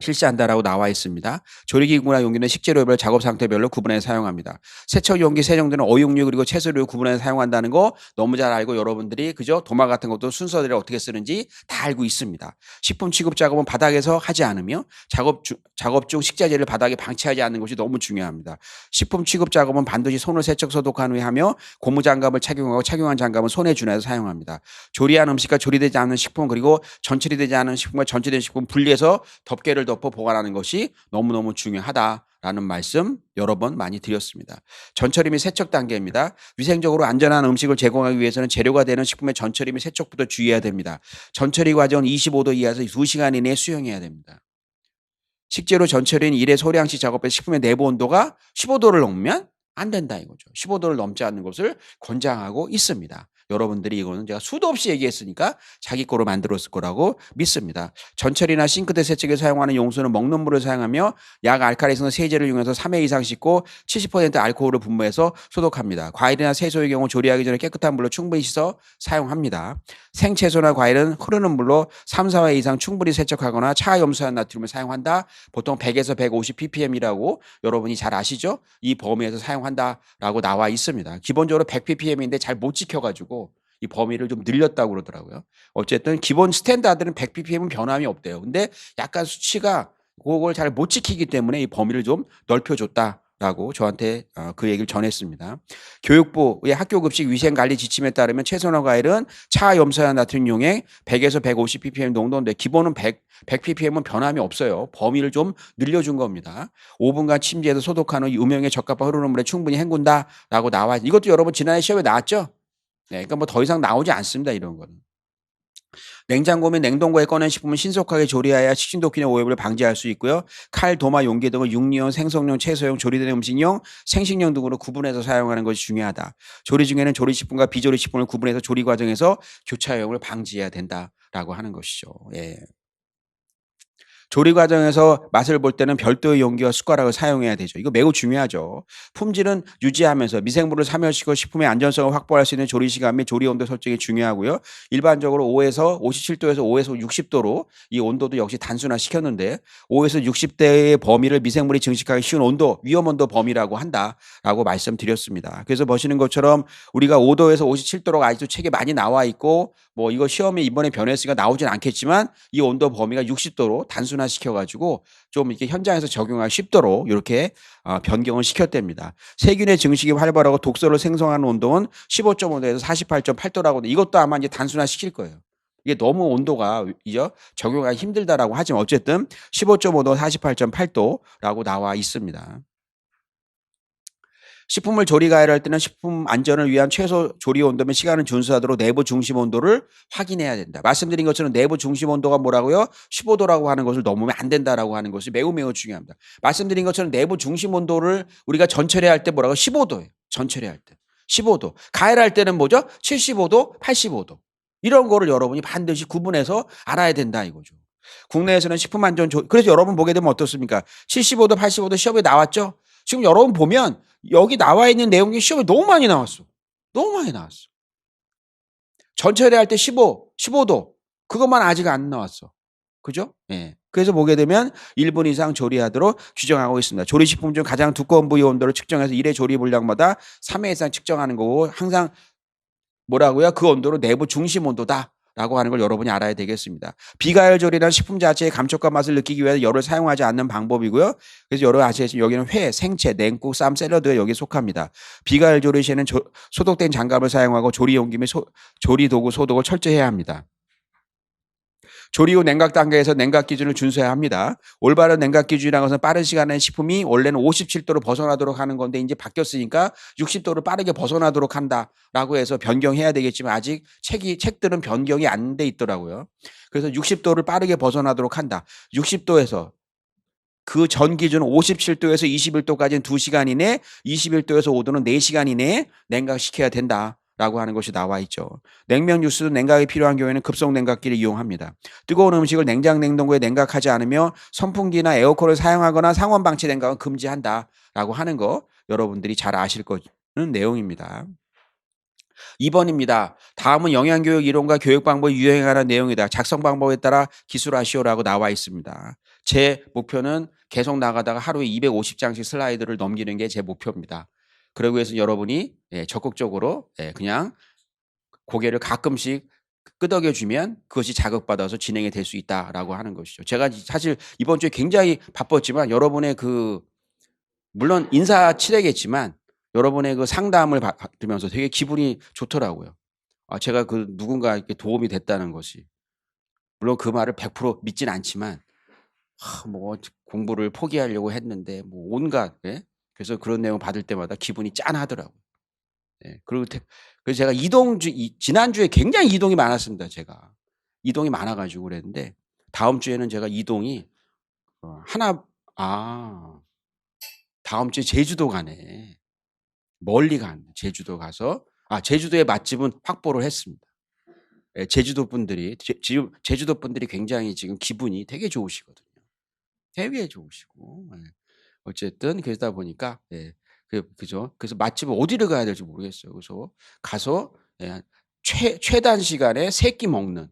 실시한다라고 나와 있습니다. 조리기구나 용기는 식재료별 작업 상태별로 구분해서 사용합니다. 세척 용기, 세정제는 어육류 그리고 채소류 구분해서 사용한다는 거 너무 잘 알고 여러분들이 그죠? 도마 같은 것도 순서대로 어떻게 쓰는지 다 알고 있습니다. 식품 취급 작업은 바닥에서 하지 않으며 작업 중 식자재를 바닥에 방치하지 않는 것이 너무 중요합니다. 식품 취급 작업은 반드시 손을 세척 소독한 후에 하며 고무장갑을 착용하고 착용한 장갑은 손에 준해서 사용합니다. 조리한 음식과 조리되지 않은 식품 그리고 전처리 되지 않은 식품과 전처리된 식품 분리해서 덮개를 덮어 보관하는 것이 너무너무 중요하다라는 말씀 여러 번 많이 드렸습니다. 전처리 및 세척 단계입니다. 위생적으로 안전한 음식을 제공하기 위해서는 재료가 되는 식품의 전처리 및 세척부터 주의해야 됩니다. 전처리 과정은 25도 이하에서 2시간 이내에 수행해야 됩니다. 식재료 전처리는 일회 소량씩 작업해 식품의 내부 온도가 15도를 넘으면 안 된다 이거죠. 15도를 넘지 않는 것을 권장하고 있습니다. 여러분들이 이거는 제가 수도 없이 얘기했으니까 자기 거로 만들었을 거라고 믿습니다. 전처리나 싱크대 세척에 사용하는 용수는 먹는 물을 사용하며 약 알칼리성 세제를 이용해서 3회 이상 씻고 70% 알코올을 분무해서 소독합니다. 과일이나 채소의 경우 조리하기 전에 깨끗한 물로 충분히 씻어 사용합니다. 생채소나 과일은 흐르는 물로 3, 4회 이상 충분히 세척하거나 차염수한 나트륨을 사용한다. 보통 100에서 150ppm이라고 여러분이 잘 아시죠? 이 범위에서 사용한다라고 나와 있습니다. 기본적으로 100ppm인데 잘 못 지켜가지고 이 범위를 좀 늘렸다고 그러더라고요. 어쨌든 기본 스탠다드는 100ppm은 변함이 없대요. 근데 약간 수치가 그걸 잘 못 지키기 때문에 이 범위를 좀 넓혀줬다라고 저한테 그 얘기를 전했습니다. 교육부의 학교급식 위생관리 지침에 따르면 채소나 과일은 차염소한 나트륨 용액 100에서 150ppm 농도인데 기본은 100ppm은 변함이 없어요. 범위를 좀 늘려준 겁니다. 5분간 침지해서 소독한 후 유명에 적합한 흐르는 물에 충분히 헹군다라고 나와. 이것도 여러분 지난해 시험에 나왔죠? 네, 그러니까 뭐 더 이상 나오지 않습니다. 이런 거는. 냉장고 및 냉동고에 꺼낸 식품은 신속하게 조리하여 식중독균의 오염을 방지할 수 있고요. 칼, 도마, 용기 등을 육류용, 생선용, 채소용, 조리된 음식용, 생식용 등으로 구분해서 사용하는 것이 중요하다. 조리 중에는 조리식품과 비조리식품을 구분해서 조리 과정에서 교차오염을 방지해야 된다라고 하는 것이죠. 예. 조리 과정에서 맛을 볼 때는 별도의 용기와 숟가락을 사용해야 되죠. 이거 매우 중요하죠. 품질은 유지하면서 미생물을 사멸시키고 식품의 안전성을 확보할 수 있는 조리 시간 및 조리 온도 설정이 중요하고요. 일반적으로 5에서 57도에서 5에서 60도로 이 온도도 역시 단순화시켰는데 5에서 60대의 범위를 미생물이 증식하기 쉬운 온도, 위험 온도 범위라고 한다라고 말씀드렸습니다. 그래서 보시는 것처럼 우리가 5도에서 57도로 아직도 책에 많이 나와 있고 뭐 이거 시험에 이번에 변했으니까 나오진 않겠지만 이 온도 범위가 60도로 단순화시켜가지고 좀 이렇게 현장에서 적용하기 쉽도록 이렇게 변경을 시켰답니다. 세균의 증식이 활발하고 독소를 생성하는 온도는 15.5도에서 48.8도라고 이것도 아마 이제 단순화시킬 거예요. 이게 너무 온도가 적용하기 힘들다라고 하지만 어쨌든 15.5도, 48.8도라고 나와 있습니다. 식품을 조리 가열할 때는 식품 안전을 위한 최소 조리 온도 및 시간을 준수하도록 내부 중심 온도를 확인해야 된다. 말씀드린 것처럼 내부 중심 온도가 뭐라고요? 15도라고 하는 것을 넘으면 안 된다라고 하는 것이 매우 중요합니다. 말씀드린 것처럼 내부 중심 온도를 우리가 전처리할 때 뭐라고? 15도예요. 전처리할 때. 15도. 가열할 때는 뭐죠? 75도, 85도. 이런 거를 여러분이 반드시 구분해서 알아야 된다 이거죠. 국내에서는 식품 안전 그래서 여러분 보게 되면 어떻습니까? 75도, 85도 시험에 나왔죠? 지금 여러분 보면 여기 나와 있는 내용이 시험에 너무 많이 나왔어. 너무 많이 나왔어. 전처리할 때 15도. 그것만 아직 안 나왔어. 그죠? 예. 그래서 보게 되면 1분 이상 조리하도록 규정하고 있습니다. 조리식품 중 가장 두꺼운 부위 온도를 측정해서 1회 조리 분량마다 3회 이상 측정하는 거고 항상 뭐라고요? 그 온도로 내부 중심 온도다. 라고 하는 걸 여러분이 알아야 되겠습니다. 비가열 조리란 식품 자체의 감촉과 맛을 느끼기 위해서 열을 사용하지 않는 방법이고요. 그래서 여러분 아시겠지만 여기는 회, 생채, 냉국, 쌈, 샐러드가 여기에 속합니다. 비가열 조리 시에는 소독된 장갑을 사용하고 조리 용기 및 조리 도구 소독을 철저히 해야 합니다. 조리 후 냉각 단계에서 냉각 기준을 준수해야 합니다. 올바른 냉각 기준이라는 것은 빠른 시간에 식품이 원래는 57도로 벗어나도록 하는 건데 이제 바뀌었으니까 60도를 빠르게 벗어나도록 한다라고 해서 변경해야 되겠지만 아직 책들은 변경이 안 돼 있더라고요. 그래서 60도를 빠르게 벗어나도록 한다. 60도에서 그 전 기준 57도에서 21도까지는 2시간 이내, 21도에서 5도는 4시간 이내에 냉각시켜야 된다. 라고 하는 것이 나와 있죠. 냉면 육수도 냉각이 필요한 경우에는 급속 냉각기를 이용합니다. 뜨거운 음식을 냉장 냉동고에 냉각하지 않으며 선풍기나 에어컨을 사용하거나 상온 방치 냉각은 금지한다 라고 하는 거 여러분들이 잘 아실 거는 내용입니다. 2번입니다. 다음은 영양교육 이론과 교육 방법이 유행하는 내용이다. 작성 방법에 따라 기술하시오라고 나와 있습니다. 제 목표는 계속 나가다가 하루에 250장씩 슬라이드를 넘기는 게 제 목표입니다. 그러기 위해서 여러분이 적극적으로 그냥 고개를 가끔씩 끄덕여 주면 그것이 자극받아서 진행이 될 수 있다라고 하는 것이죠. 제가 사실 이번 주에 굉장히 바빴지만 여러분의 물론 인사치레겠지만 여러분의 그 상담을 받으면서 되게 기분이 좋더라고요. 제가 누군가에게 도움이 됐다는 것이. 물론 그 말을 100% 믿진 않지만 뭐 공부를 포기하려고 했는데 뭐 온갖 그래서 그런 내용 받을 때마다 기분이 짠하더라고요. 그리고 그래서 제가 지난주에 굉장히 이동이 많았습니다. 제가 이동이 많아 가지고 그랬는데 다음 주에는 제가 이동이 다음 주에 제주도 가네. 멀리 간 제주도 가서 제주도의 맛집은 확보를 했습니다. 제주도 분들이 제주도 분들이 굉장히 지금 기분이 되게 좋으시거든요. 되게 좋으시고 어쨌든 그러다 보니까 그죠. 그래서 맛집을 어디를 가야 될지 모르겠어요. 그래서 가서 최단 시간에 3 끼 먹는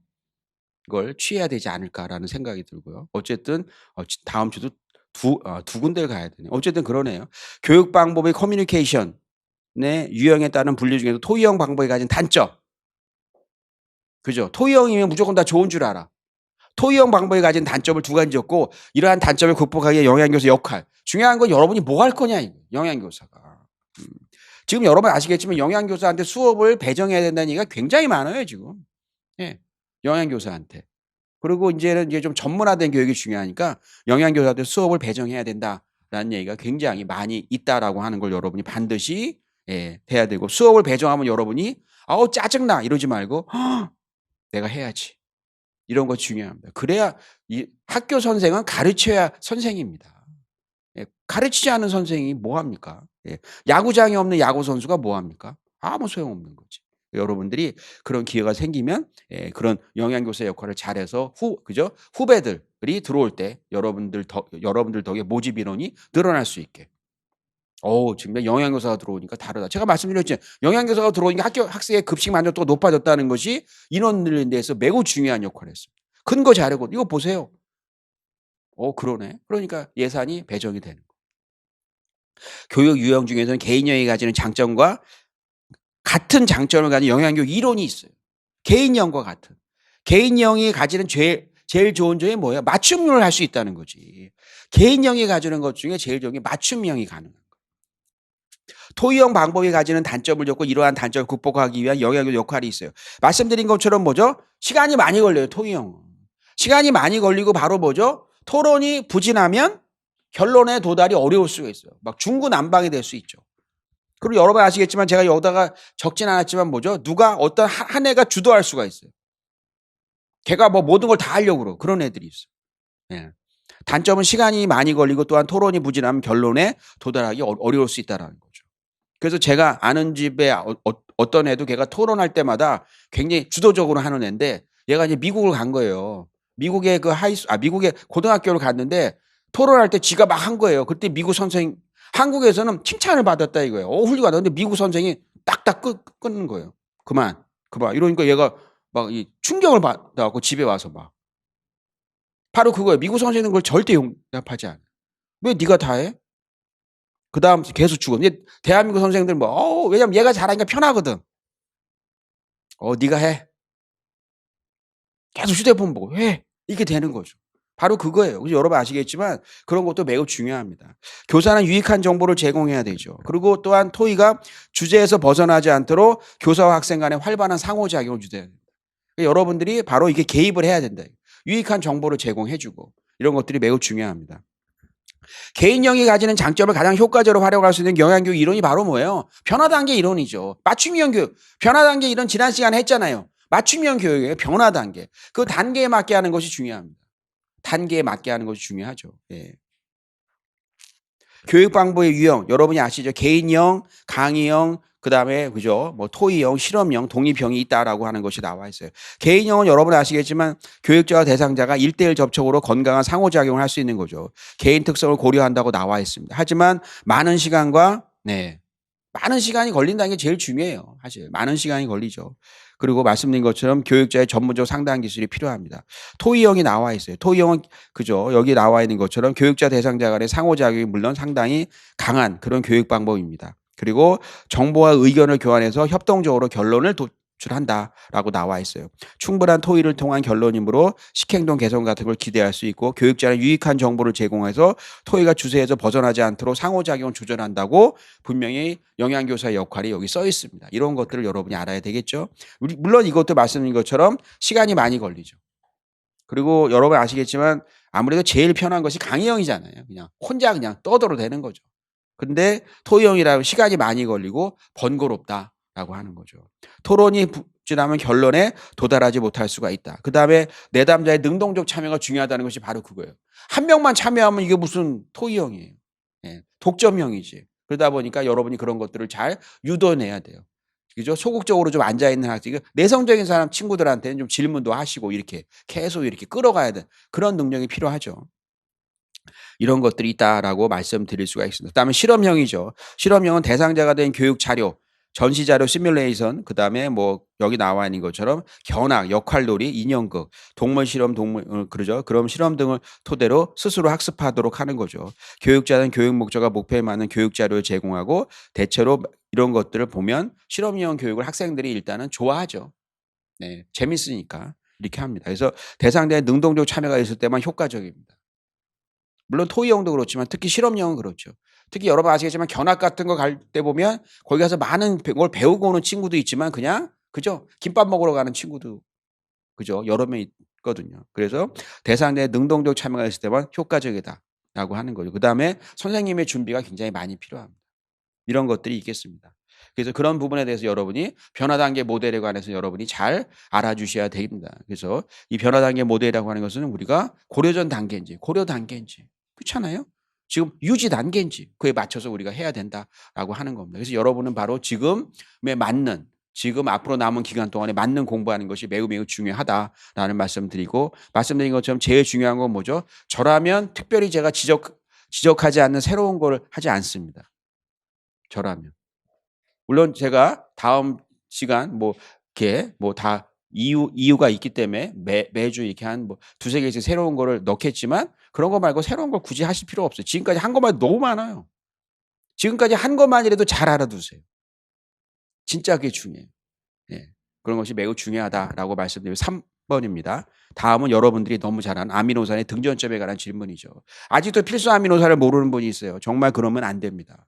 걸 취해야 되지 않을까라는 생각이 들고요. 어쨌든 다음 주도 두 군데를 가야 되네요. 어쨌든 그러네요. 교육 방법의 커뮤니케이션의 유형에 따른 분류 중에서 토이형 방법이 가진 단점. 그죠? 토이형이면 무조건 다 좋은 줄 알아. 토이형 방법이 가진 단점을 2가지였고 이러한 단점을 극복하기 위해 영양교사 역할. 중요한 건 여러분이 뭐 할 거냐 영양교사가. 지금 여러분 아시겠지만 영양교사한테 수업을 배정해야 된다는 얘기가 굉장히 많아요 지금. 영양교사한테. 그리고 이제는 좀 전문화된 교육이 중요하니까 영양교사한테 수업을 배정해야 된다라는 얘기가 굉장히 많이 있다라고 하는 걸 여러분이 반드시 돼야 되고 수업을 배정하면 여러분이 짜증나 이러지 말고 내가 해야지. 이런 거 중요합니다. 그래야 이 학교 선생은 가르쳐야 선생입니다. 가르치지 않은 선생이 뭐 합니까? 야구장이 없는 야구 선수가 뭐 합니까? 아무 소용없는 거지. 여러분들이 그런 기회가 생기면 그런 영양교사 역할을 잘해서 그죠? 후배들이 들어올 때 여러분들 덕에 모집 인원이 늘어날 수 있게. 지금 영양교사가 들어오니까 다르다. 제가 말씀드렸죠. 영양교사가 들어오니까 학생의 급식 만족도가 높아졌다는 것이 인원 늘리는 데서 매우 중요한 역할을 했습니다. 근거 자료고 이거 보세요. 그러네. 그러니까 예산이 배정이 되는 거예요. 교육 유형 중에서는 개인형이 가지는 장점과 같은 장점을 가진 영양교육 이론이 있어요. 개인형과 같은. 개인형이 가지는 제일 좋은 점이 뭐예요? 맞춤형을 할 수 있다는 거지. 개인형이 가지는 것 중에 제일 좋은 게 맞춤형이 가능한 거예요. 토이형 방법이 가지는 단점을 줬고 이러한 단점을 극복하기 위한 영양교육 역할이 있어요. 말씀드린 것처럼 뭐죠? 시간이 많이 걸려요. 토이형은. 시간이 많이 걸리고 바로 뭐죠? 토론이 부진하면 결론에 도달이 어려울 수가 있어요. 막 중구난방이 될 수 있죠. 그리고 여러분 아시겠지만 제가 여기다가 적진 않았지만 뭐죠? 어떤 한 애가 주도할 수가 있어요. 걔가 뭐 모든 걸 다 하려고 그러고 그런 애들이 있어요. 단점은 시간이 많이 걸리고 또한 토론이 부진하면 결론에 도달하기 어려울 수 있다는 거죠. 그래서 제가 아는 집에 어떤 애도 걔가 토론할 때마다 굉장히 주도적으로 하는 애인데 얘가 이제 미국을 간 거예요. 미국의 미국의 고등학교를 갔는데 토론할 때 지가 막 한 거예요. 그때 미국 선생 한국에서는 칭찬을 받았다 이거예요. 훌륭하다. 근데 미국 선생이 딱딱 끊는 거예요. 그만. 이러니까 얘가 막 충격을 받아갖고 집에 와서 막. 바로 그거예요. 미국 선생님은 그걸 절대 용납하지 않아요. 왜 네가 다 해? 그 다음 계속 죽어. 근데 대한민국 선생님들 왜냐면 얘가 잘하니까 편하거든. 네가 해. 계속 휴대폰 보고 해. 이렇게 되는 거죠. 바로 그거예요. 그래서 여러분 아시겠지만 그런 것도 매우 중요합니다. 교사는 유익한 정보를 제공해야 되죠. 그리고 또한 토의가 주제에서 벗어나지 않도록 교사와 학생 간의 활발한 상호작용을 주셔야 됩니다. 그러니까 여러분들이 바로 이게 개입을 해야 된다. 유익한 정보를 제공해주고 이런 것들이 매우 중요합니다. 개인형이 가지는 장점을 가장 효과적으로 활용할 수 있는 영양교육 이론이 바로 뭐예요? 변화단계 이론이죠. 맞춤형 교육. 변화단계 이론 지난 시간에 했잖아요. 맞춤형 교육의 변화단계. 그 단계에 맞게 하는 것이 중요합니다. 단계에 맞게 하는 것이 중요하죠. 교육 방법의 유형 여러분이 아시죠? 개인형, 강의형, 그다음에 그죠? 뭐 토의형, 실험형, 독립형이 있다라고 하는 것이 나와 있어요. 개인형은 여러분 아시겠지만 교육자와 대상자가 1:1 접촉으로 건강한 상호작용을 할 수 있는 거죠. 개인 특성을 고려한다고 나와 있습니다. 하지만 많은 시간이 걸린다는 게 제일 중요해요. 사실 많은 시간이 걸리죠. 그리고 말씀드린 것처럼 교육자의 전문적 상담 기술이 필요합니다. 토의형이 나와 있어요. 토의형은 그죠? 여기 나와 있는 것처럼 교육자 대상자 간의 상호작용이 물론 상당히 강한 그런 교육 방법입니다. 그리고 정보와 의견을 교환해서 협동적으로 결론을 도출한다라고 나와 있어요. 충분한 토의를 통한 결론이므로 식행동 개선 같은 걸 기대할 수 있고 교육자는 유익한 정보를 제공해서 토의가 주제에서 벗어나지 않도록 상호작용을 조절한다고 분명히 영양교사의 역할이 여기 써 있습니다. 이런 것들을 여러분이 알아야 되겠죠. 물론 이것도 말씀드린 것처럼 시간이 많이 걸리죠. 그리고 여러분 아시겠지만 아무래도 제일 편한 것이 강의형이잖아요. 그냥 혼자 그냥 떠들어도 되는 거죠. 근데 토의형이라면 시간이 많이 걸리고 번거롭다라고 하는 거죠. 토론이 부진하면 결론에 도달하지 못할 수가 있다. 그다음에 내담자의 능동적 참여가 중요하다는 것이 바로 그거예요. 한 명만 참여하면 이게 무슨 토의형이에요. 예, 독점형이지. 그러다 보니까 여러분이 그런 것들을 잘 유도해내야 돼요. 그죠? 소극적으로 좀 앉아있는 학생, 내성적인 사람 친구들한테는 좀 질문도 하시고 이렇게 계속 이렇게 끌어가야 돼. 그런 능력이 필요하죠. 이런 것들이 있다라고 말씀드릴 수가 있습니다. 그다음에 실험형이죠. 실험형은 대상자가 된 교육 자료, 전시 자료 시뮬레이션, 그다음에 뭐 여기 나와 있는 것처럼 견학, 역할놀이, 인형극, 동물 실험, 그러죠. 그럼 실험 등을 토대로 스스로 학습하도록 하는 거죠. 교육자는 교육 목적과 목표에 맞는 교육 자료를 제공하고 대체로 이런 것들을 보면 실험형 교육을 학생들이 일단은 좋아하죠. 네, 재밌으니까 이렇게 합니다. 그래서 대상자의 능동적 참여가 있을 때만 효과적입니다. 물론 토의형도 그렇지만 특히 실험형은 그렇죠. 특히 여러분 아시겠지만 견학 같은 거 갈 때 보면 거기 가서 많은 걸 배우고 오는 친구도 있지만 그냥 그죠? 김밥 먹으러 가는 친구도 그죠? 여러 명 있거든요. 그래서 대상자의 능동적 참여가 있을 때만 효과적이다라고 하는 거죠. 그다음에 선생님의 준비가 굉장히 많이 필요합니다. 이런 것들이 있겠습니다. 그래서 그런 부분에 대해서 여러분이 변화 단계 모델에 관해서 여러분이 잘 알아주셔야 됩니다. 그래서 이 변화 단계 모델이라고 하는 것은 우리가 고려전 단계인지 고려 단계인지 그렇잖아요. 지금 유지 단계인지 그에 맞춰서 우리가 해야 된다라고 하는 겁니다. 그래서 여러분은 바로 지금에 맞는 지금 앞으로 남은 기간 동안에 맞는 공부하는 것이 매우 매우 중요하다라는 말씀드리고 말씀드린 것처럼 제일 중요한 건 뭐죠? 저라면 특별히 제가 지적하지 않는 새로운 걸 하지 않습니다. 저라면. 물론 제가 다음 시간 뭐 이렇게 뭐 다 이유가 있기 때문에 매주 이렇게 한 뭐 두세 개씩 새로운 거를 넣겠지만 그런 거 말고 새로운 걸 굳이 하실 필요 없어요. 지금까지 한 것만 너무 많아요. 지금까지 한 것만이라도 잘 알아두세요. 진짜 그게 중요해요. 예. 그런 것이 매우 중요하다라고 말씀드리고 3 번입니다. 다음은 여러분들이 너무 잘 아는 아미노산의 등전점에 관한 질문이죠. 아직도 필수 아미노산을 모르는 분이 있어요. 정말 그러면 안 됩니다.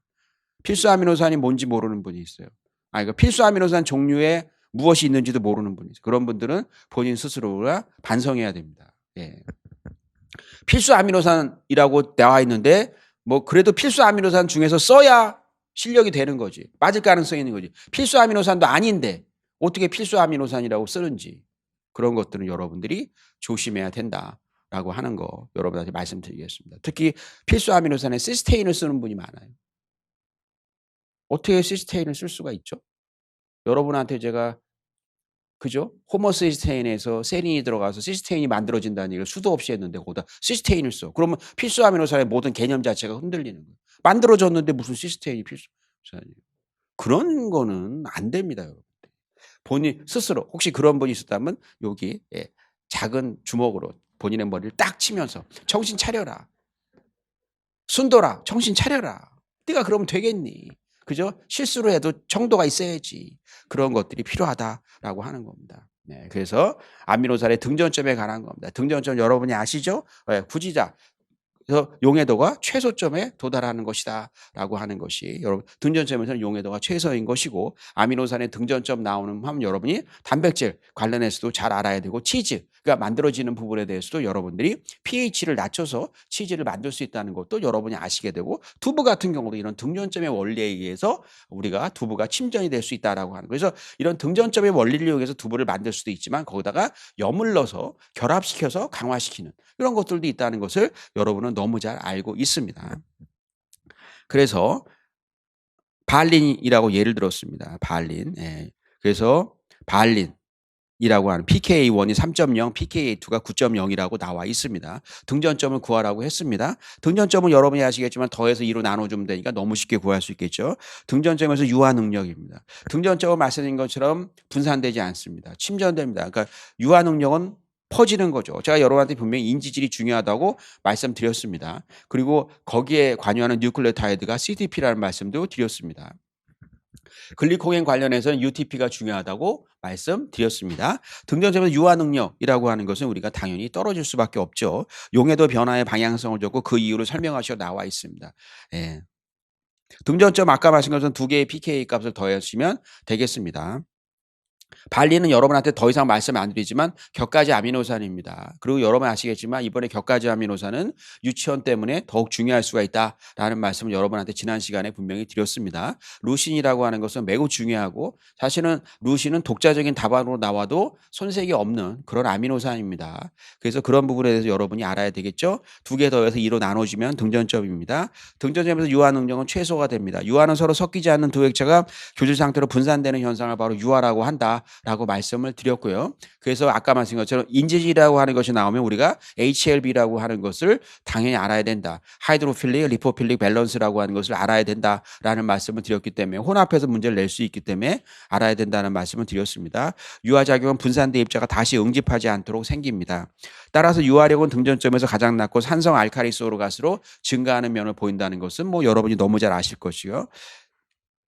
필수 아미노산이 뭔지 모르는 분이 있어요. 그러니까 필수 아미노산 종류에 무엇이 있는지도 모르는 분이 있어요. 그런 분들은 본인 스스로가 반성해야 됩니다. 예. 필수 아미노산이라고 나와 있는데 뭐 그래도 필수 아미노산 중에서 써야 실력이 되는 거지. 맞을 가능성이 있는 거지. 필수 아미노산도 아닌데 어떻게 필수 아미노산이라고 쓰는지 그런 것들은 여러분들이 조심해야 된다라고 하는 거 여러분한테 말씀드리겠습니다. 특히 필수 아미노산에 시스테인을 쓰는 분이 많아요. 어떻게 시스테인을 쓸 수가 있죠? 여러분한테 제가 그죠? 호모시스테인에서 세린이 들어가서 시스테인이 만들어진다는 얘기를 수도 없이 했는데 거기다 시스테인을 써. 그러면 필수 아미노산의 모든 개념 자체가 흔들리는 거예요. 만들어졌는데 무슨 시스테인이 필수 아미노산이에요. 그런 거는 안 됩니다, 여러분. 본인 스스로 혹시 그런 분이 있었다면 여기 작은 주먹으로 본인의 머리를 딱 치면서 정신 차려라. 순돌아 정신 차려라. 네가 그러면 되겠니? 그죠? 실수를 해도 정도가 있어야지. 그런 것들이 필요하다라고 하는 겁니다. 네, 그래서 아미노산의 등전점에 관한 겁니다. 등전점 여러분이 아시죠? 굳이 그래서 용해도가 최소점에 도달하는 것이다라고 하는 것이 여러분 등전점에서는 용해도가 최소인 것이고 아미노산의 등전점 나오는 하면 여러분이 단백질 관련해서도 잘 알아야 되고 치즈가 만들어지는 부분에 대해서도 여러분들이 pH를 낮춰서 치즈를 만들 수 있다는 것도 여러분이 아시게 되고 두부 같은 경우도 이런 등전점의 원리에 의해서 우리가 두부가 침전이 될 수 있다라고 하는 거예요. 그래서 이런 등전점의 원리를 이용해서 두부를 만들 수도 있지만 거기다가 염을 넣어서 결합시켜서 강화시키는 이런 것들도 있다는 것을 여러분은 너무 잘 알고 있습니다. 그래서 바알린이라고 예를 들었습니다. 바알린. 예. 그래서 바알린 이라고 하는 pKa1이 3.0, pKa2가 9.0이라고 나와 있습니다. 등전점을 구하라고 했습니다. 등전점은 여러분이 아시겠지만 더해서 2로 나눠주면 되니까 너무 쉽게 구할 수 있겠죠. 등전점에서 유화 능력입니다. 등전점은 말씀드린 것처럼 분산되지 않습니다. 침전됩니다. 그러니까 유화 능력은 퍼지는 거죠. 제가 여러분한테 분명히 인지질이 중요하다고 말씀드렸습니다. 그리고 거기에 관여하는 뉴클레오타이드가 CTP라는 말씀도 드렸습니다. 글리코겐 관련해서는 UTP가 중요하다고 말씀드렸습니다. 등전점에서 유화 능력이라고 하는 것은 우리가 당연히 떨어질 수밖에 없죠. 용해도 변화의 방향성을 줬고 그 이유를 설명하시어 나와 있습니다. 예. 등전점 아까 말씀하신 것은 두 개의 pK 값을 더하시면 되겠습니다. 발리는 여러분한테 더 이상 말씀 안 드리지만 격가지 아미노산입니다. 그리고 여러분 아시겠지만 이번에 격가지 아미노산은 유치원 때문에 더욱 중요할 수가 있다라는 말씀을 여러분한테 지난 시간에 분명히 드렸습니다. 루신이라고 하는 것은 매우 중요하고 사실은 루신은 독자적인 답안으로 나와도 손색이 없는 그런 아미노산입니다. 그래서 그런 부분에 대해서 여러분이 알아야 되겠죠. 두 개 더해서 2로 나눠주면 등전점입니다. 등전점에서 유화 능력은 최소가 됩니다. 유화는 서로 섞이지 않는 두 액체가 교질 상태로 분산되는 현상을 바로 유화라고 한다라고 말씀을 드렸고요. 그래서 아까 말씀드린 것처럼 인지질이라고 하는 것이 나오면 우리가 HLB라고 하는 것을 당연히 알아야 된다. 하이드로필릭, 리포필릭 밸런스라고 하는 것을 알아야 된다라는 말씀을 드렸기 때문에 혼합해서 문제를 낼 수 있기 때문에 알아야 된다는 말씀을 드렸습니다. 유화작용은 분산된 입자가 다시 응집하지 않도록 생깁니다. 따라서 유화력은 등전점에서 가장 낮고 산성 알카리소로 갈수록 증가하는 면을 보인다는 것은 뭐 여러분이 너무 잘 아실 것이요.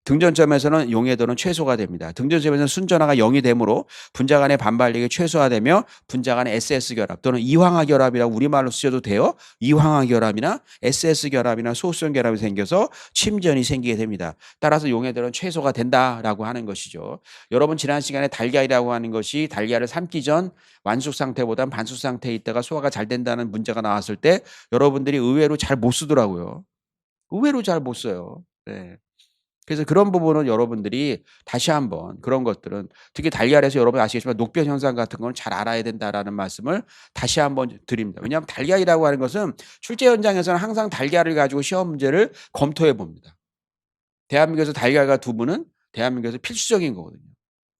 등전점에서는 용해도는 최소가 됩니다. 등전점에서는 순전화가 0이 되므로 분자 간의 반발력이 최소화되며 분자 간의 SS 결합 또는 이황화 결합이라고 우리말로 쓰셔도 돼요. 이황화 결합이나 SS 결합이나 소수점 결합이 생겨서 침전이 생기게 됩니다. 따라서 용해도는 최소가 된다라고 하는 것이죠. 여러분 지난 시간에 달걀이라고 하는 것이 달걀을 삶기 전 완숙 상태보단 반숙 상태에 있다가 소화가 잘 된다는 문제가 나왔을 때 여러분들이 의외로 잘 못 쓰더라고요. 의외로 잘 못 써요. 네. 그래서 그런 부분은 여러분들이 다시 한번 그런 것들은 특히 달걀에서 여러분 아시겠지만 녹변 현상 같은 건 잘 알아야 된다라는 말씀을 다시 한번 드립니다. 왜냐하면 달걀이라고 하는 것은 출제 현장에서는 항상 달걀을 가지고 시험 문제를 검토해 봅니다. 대한민국에서 달걀과 두부는 대한민국에서 필수적인 거거든요.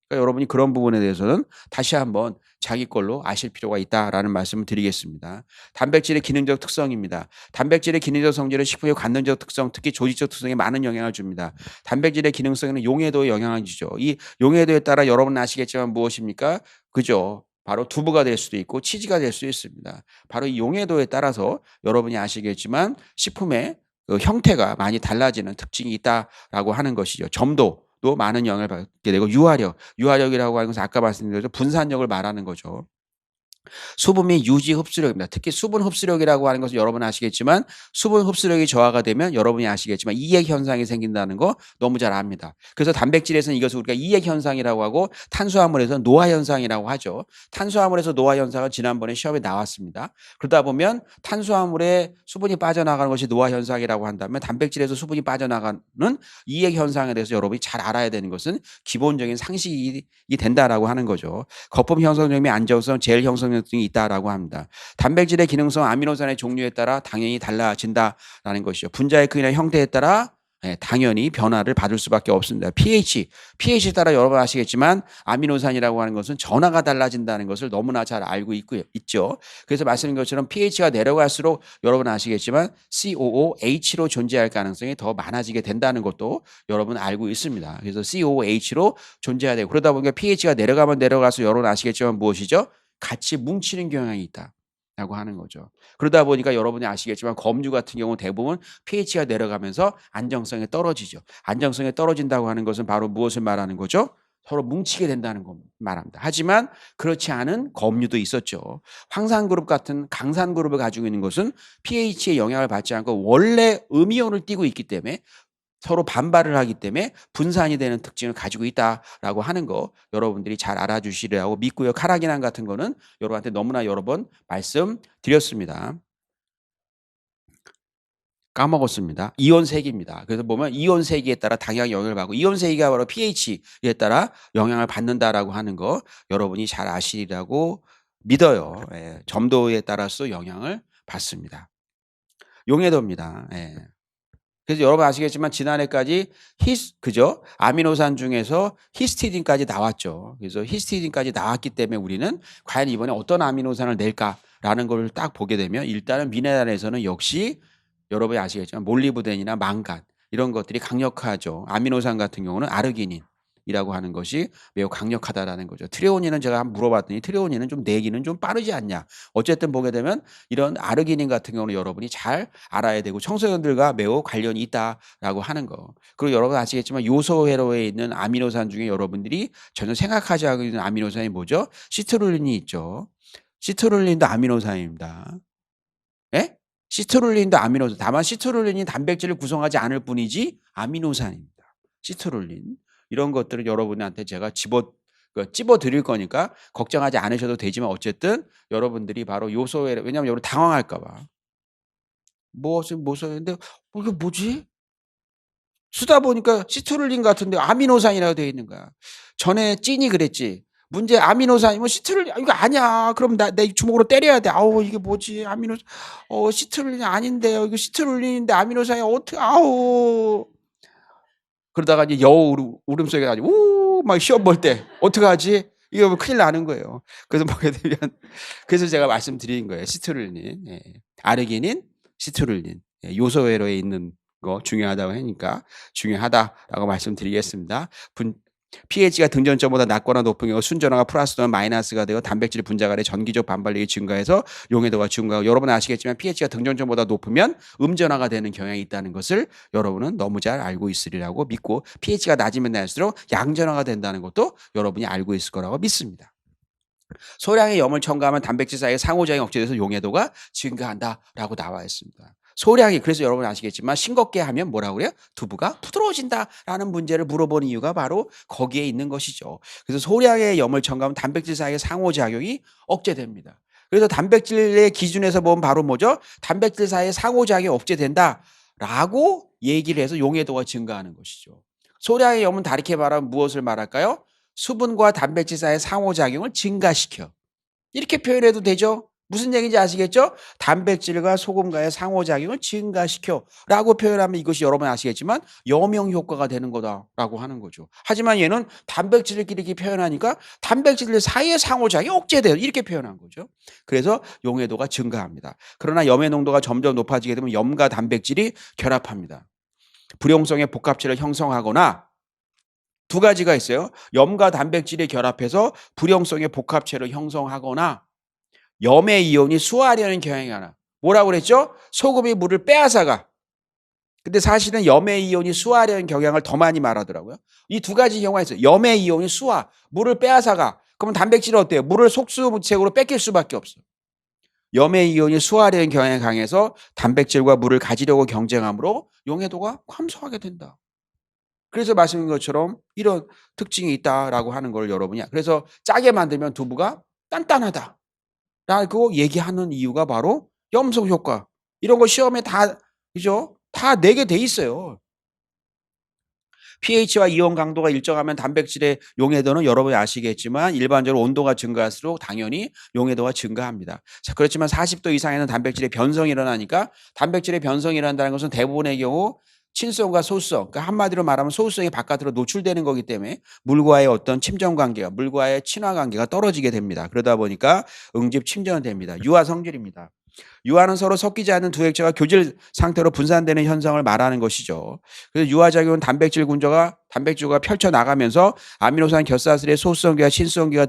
그러니까 여러분이 그런 부분에 대해서는 다시 한번 자기 걸로 아실 필요가 있다라는 말씀을 드리겠습니다. 단백질의 기능적 특성입니다. 단백질의 기능적 성질은 식품의 관능적 특성, 특히 조직적 특성에 많은 영향을 줍니다. 단백질의 기능성에는 용해도에 영향을 주죠. 이 용해도에 따라 여러분 아시겠지만 무엇입니까? 그죠? 바로 두부가 될 수도 있고 치즈가 될 수 있습니다. 바로 이 용해도에 따라서 여러분이 아시겠지만 식품의 그 형태가 많이 달라지는 특징이 있다라고 하는 것이죠. 점도 또 많은 영향을 받게 되고 유화력이라고 하는 것은 아까 말씀드린 것처럼 분산력을 말하는 거죠. 수분 및 유지 흡수력입니다. 특히 수분 흡수력이라고 하는 것은 여러분 아시겠지만 수분 흡수력이 저하가 되면 여러분이 아시겠지만 이액 현상이 생긴다는 거 너무 잘 압니다. 그래서 단백질에서는 이것을 우리가 이액 현상이라고 하고 탄수화물에서는 노화 현상이라고 하죠. 탄수화물에서 노화 현상은 지난번에 시험에 나왔습니다. 그러다 보면 탄수화물에 수분이 빠져나가는 것이 노화 현상이라고 한다면 단백질에서 수분이 빠져나가는 이액 현상에 대해서 여러분이 잘 알아야 되는 것은 기본적인 상식이 된다라고 하는 거죠. 거품 형성력 및 안정성, 젤 형성력 등이 있다라고 합니다. 단백질의 기능성, 아미노산의 종류에 따라 당연히 달라진다라는 것이죠. 분자의 크기나 형태에 따라 당연히 변화를 받을 수밖에 없습니다. pH에 따라 여러분 아시겠지만 아미노산이라고 하는 것은 전하가 달라진다는 것을 너무나 잘 알고 있죠. 그래서 말씀드린 것처럼 pH가 내려갈수록 여러분 아시겠지만 COOH로 존재할 가능성이 더 많아지게 된다는 것도 여러분 알고 있습니다. 그래서 COOH로 존재해야 되고 그러다 보니까 pH가 내려가면 내려갈수록 여러분 아시겠지만 무엇이죠? 같이 뭉치는 경향이 있다. 라고 하는 거죠. 그러다 보니까 여러분이 아시겠지만 검류 같은 경우 대부분 pH가 내려가면서 안정성이 떨어지죠. 안정성이 떨어진다고 하는 것은 바로 무엇을 말하는 거죠? 서로 뭉치게 된다는 걸 말합니다. 하지만 그렇지 않은 검류도 있었죠. 황산그룹 같은 강산그룹을 가지고 있는 것은 pH의 영향을 받지 않고 원래 음이온을 띠고 있기 때문에 서로 반발을 하기 때문에 분산이 되는 특징을 가지고 있다라고 하는 거 여러분들이 잘 알아주시리라고 믿고요. 카라기난 같은 거는 여러분한테 너무나 여러 번 말씀드렸습니다. 까먹었습니다. 이온 세기입니다. 그래서 보면 이온 세기에 따라 당연히 영향을 받고 이온 세기가 바로 pH에 따라 영향을 받는다라고 하는 거 여러분이 잘 아시리라고 믿어요. 예, 점도에 따라서 영향을 받습니다. 용해도입니다. 예. 그래서 여러분 아시겠지만 지난해까지 그죠? 아미노산 중에서 히스티딘까지 나왔죠. 그래서 히스티딘까지 나왔기 때문에 우리는 과연 이번에 어떤 아미노산을 낼까라는 걸 딱 보게 되면 일단은 미네랄에서는 역시 여러분이 아시겠지만 몰리브덴이나 망간 이런 것들이 강력하죠. 아미노산 같은 경우는 아르기닌이라고 하는 것이 매우 강력하다라는 거죠. 트레오닌은 제가 한번 물어봤더니 트레오닌은 좀 내기는 좀 빠르지 않냐. 어쨌든 보게 되면 이런 아르기닌 같은 경우는 여러분이 잘 알아야 되고 청소년들과 매우 관련이 있다라고 하는 거. 그리고 여러분 아시겠지만 요소 회로에 있는 아미노산 중에 여러분들이 전혀 생각하지 않고 있는 아미노산이 뭐죠? 시트룰린이 있죠. 시트룰린도 아미노산입니다. 예? 시트룰린도 아미노산. 다만 시트룰린이 단백질을 구성하지 않을 뿐이지 아미노산입니다. 시트룰린. 이런 것들을 여러분한테 제가 찝어 드릴 거니까 걱정하지 않으셔도 되지만 어쨌든 여러분들이 바로 요소에 왜냐하면 여러분 당황할까 봐. 무엇을 했는데 이게 뭐지? 쓰다 보니까 시트룰린 같은데 아미노산이라고 되어 있는 거야. 전에 찐이 그랬지. 문제 아미노산이면 시트룰린 이거 아니야. 그럼 내 주먹으로 때려야 돼. 아우 이게 뭐지? 시트룰린이 아닌데요. 이거 시트룰린인데 아미노산이 어떻게 아우. 그러다가 이제 여우 울음소리가 나지. 막 시험 볼 때 어떡하지? 이거 뭐 큰일 나는 거예요. 그래서 보게 되면 그래서 제가 말씀드린 거예요. 시트룰린, 예. 아르기닌, 시트룰린 예. 요소 회로에 있는 거 중요하다고 하니까 중요하다라고 말씀드리겠습니다. pH가 등전점보다 낮거나 높은 경우 순전화가 플러스 또는 마이너스가 되어 단백질 분자간의 전기적 반발력이 증가해서 용해도가 증가하고 여러분은 아시겠지만 pH가 등전점보다 높으면 음전화가 되는 경향이 있다는 것을 여러분은 너무 잘 알고 있으리라고 믿고 pH가 낮으면 낮을수록 양전화가 된다는 것도 여러분이 알고 있을 거라고 믿습니다. 소량의 염을 첨가하면 단백질 사이의 상호작용이 억제돼서 용해도가 증가한다라고 나와 있습니다. 소량이 그래서 여러분 아시겠지만 싱겁게 하면 뭐라고 그래요? 두부가 부드러워진다라는 문제를 물어보는 이유가 바로 거기에 있는 것이죠. 그래서 소량의 염을 첨가하면 단백질 사이의 상호작용이 억제됩니다. 그래서 단백질의 기준에서 보면 바로 뭐죠? 단백질 사이의 상호작용이 억제된다라고 얘기를 해서 용해도가 증가하는 것이죠. 소량의 염은 다르게 말하면 무엇을 말할까요? 수분과 단백질 사이의 상호작용을 증가시켜. 이렇게 표현해도 되죠? 무슨 얘기인지 아시겠죠? 단백질과 소금과의 상호작용을 증가시켜 라고 표현하면 이것이 여러분 아시겠지만 염용 효과가 되는 거다라고 하는 거죠. 하지만 얘는 단백질끼리 이렇게 표현하니까 단백질들 사이의 상호작용이 억제돼요. 이렇게 표현한 거죠. 그래서 용해도가 증가합니다. 그러나 염의 농도가 점점 높아지게 되면 염과 단백질이 결합합니다. 불용성의 복합체를 형성하거나 두 가지가 있어요. 염과 단백질이 결합해서 불용성의 복합체를 형성하거나 염의 이온이 수화하려는 경향이 하나. 뭐라고 그랬죠? 소금이 물을 빼앗아가. 근데 사실은 염의 이온이 수화하려는 경향을 더 많이 말하더라고요. 이 두 가지 경우가 있어요. 염의 이온이 수화, 물을 빼앗아가. 그러면 단백질은 어때요? 물을 속수무책으로 뺏길 수밖에 없어. 염의 이온이 수화하려는 경향이 강해서 단백질과 물을 가지려고 경쟁하므로 용해도가 감소하게 된다. 그래서 말씀드린 것처럼 이런 특징이 있다라고 하는 걸 여러분이 그래서 짜게 만들면 두부가 단단하다. 라고 얘기하는 이유가 바로 염소 효과. 이런 거 시험에 다 그죠? 다 내게 돼 있어요. pH와 이온 강도가 일정하면 단백질의 용해도는 여러분이 아시겠지만 일반적으로 온도가 증가할수록 당연히 용해도가 증가합니다. 자, 그렇지만 40도 이상에는 단백질의 변성이 일어나니까 단백질의 변성이 일어난다는 것은 대부분의 경우 친수성과 소수성, 그러니까 한마디로 말하면 소수성이 바깥으로 노출되는 거기 때문에 물과의 어떤 침전 관계가, 물과의 친화 관계가 떨어지게 됩니다. 그러다 보니까 응집 침전됩니다. 유화 성질입니다. 유화는 서로 섞이지 않는 두 액체가 교질 상태로 분산되는 현상을 말하는 것이죠. 그래서 유화작용은 단백질과 펼쳐나가면서 아미노산 결사슬의 소수성기와 친수성기가